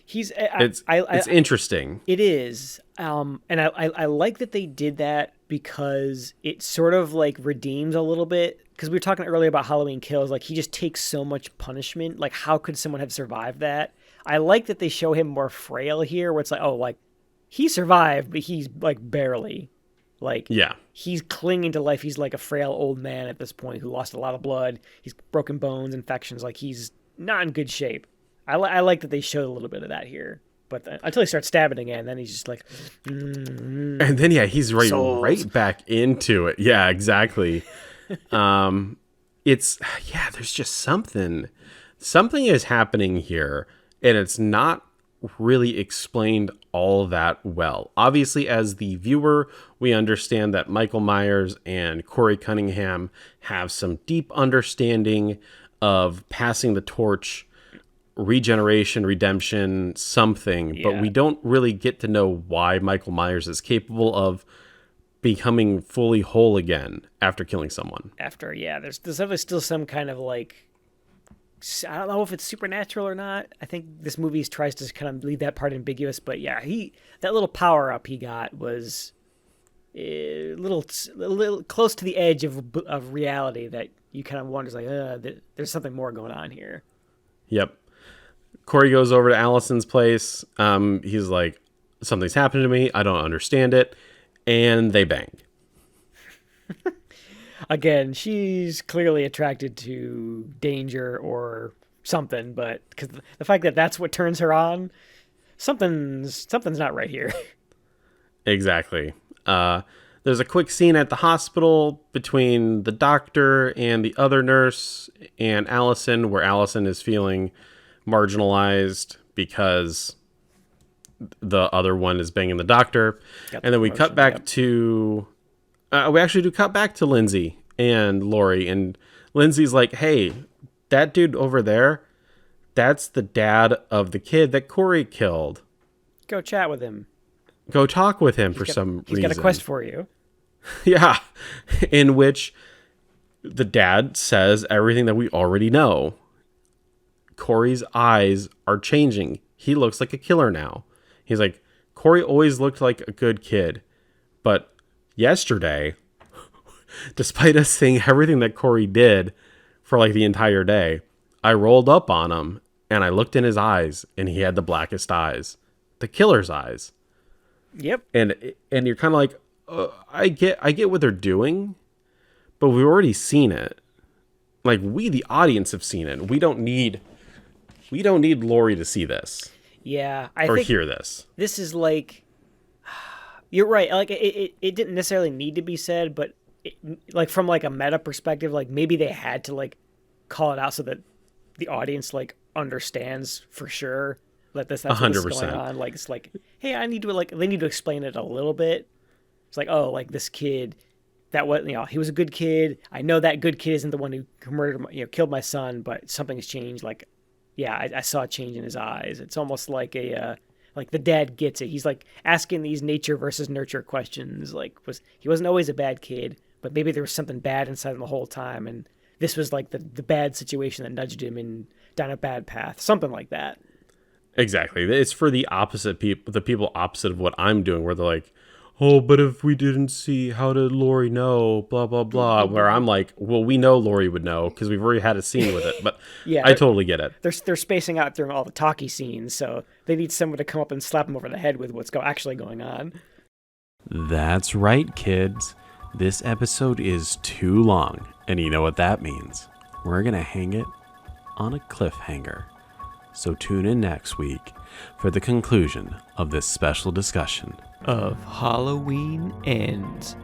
It's interesting. It is. And I like that they did that because it sort of like redeems a little bit. Because we were talking earlier about Halloween Kills. Like, he just takes so much punishment. Like, how could someone have survived that? I like that they show him more frail here, where it's like, oh, like, he survived, but he's like barely. Like, Yeah. he's clinging to life. He's like a frail old man at this point who lost a lot of blood. He's broken bones, infections. Like, he's not in good shape. I like that they showed a little bit of that here. But until he starts stabbing again, then he's just like... And then, yeah, he's right back into it. Yeah, exactly. There's just something is happening here, and it's not really explained all that well. Obviously, as the viewer, we understand that Michael Myers and Corey Cunningham have some deep understanding of passing the torch, regeneration, redemption, something, but we don't really get to know why Michael Myers is capable of becoming fully whole again after killing someone. There's definitely still some kind of like, I don't know if it's supernatural or not. I think this movie tries to kind of leave that part ambiguous, but yeah, that little power up he got was a little close to the edge of reality that you kind of wonder, like, there's something more going on here. Yep. Corey goes over to Allison's place. He's like, something's happened to me. I don't understand it. And they bang. Again, she's clearly attracted to danger or something, but because the fact that that's what turns her on, something's not right here. Exactly. There's a quick scene at the hospital between the doctor and the other nurse and Allison, where Allison is feeling marginalized because the other one is banging the doctor. And then we cut back to... we actually do cut back to Lindsay and Lori, and Lindsay's like, hey, that dude over there, that's the dad of the kid that Corey killed. Go chat with him. Go talk with him for some reason. He's got a quest for you. Yeah. In which the dad says everything that we already know. Corey's eyes are changing. He looks like a killer now. He's like, Corey always looked like a good kid, but yesterday, despite us seeing everything that Corey did for like the entire day, I rolled up on him and I looked in his eyes and he had the blackest eyes, the killer's eyes. Yep. And you're kind of like, I get what they're doing, but we've already seen it. Like, we, the audience, have seen it. We don't need Lori to see this. Yeah, I think hear this. This is like, you're right. Like, it didn't necessarily need to be said, but like from like a meta perspective, like maybe they had to like call it out so that the audience like understands for sure that that's 100%. What's going on. Like, it's like, hey, I need to like, they need to explain it a little bit. It's like, oh, like this kid, that was, he was a good kid. I know that good kid isn't the one who murdered, killed my son, but something's changed. Like, yeah, I saw a change in his eyes. It's almost like Like the dad gets it. He's like asking these nature versus nurture questions. Like he wasn't always a bad kid, but maybe there was something bad inside him the whole time, and this was like the bad situation that nudged him in down a bad path, something like that. Exactly. It's for the opposite people, the people opposite of what I'm doing, where they're like, oh, but if we didn't see, how did Lori know? Blah, blah, blah. Where I'm like, well, we know Lori would know because we've already had a scene with it. But Yeah, I totally get it. They're spacing out during all the talkie scenes, so they need someone to come up and slap them over the head with what's actually going on. That's right, kids. This episode is too long. And you know what that means. We're going to hang it on a cliffhanger. So tune in next week for the conclusion of this special discussion Of Halloween Ends.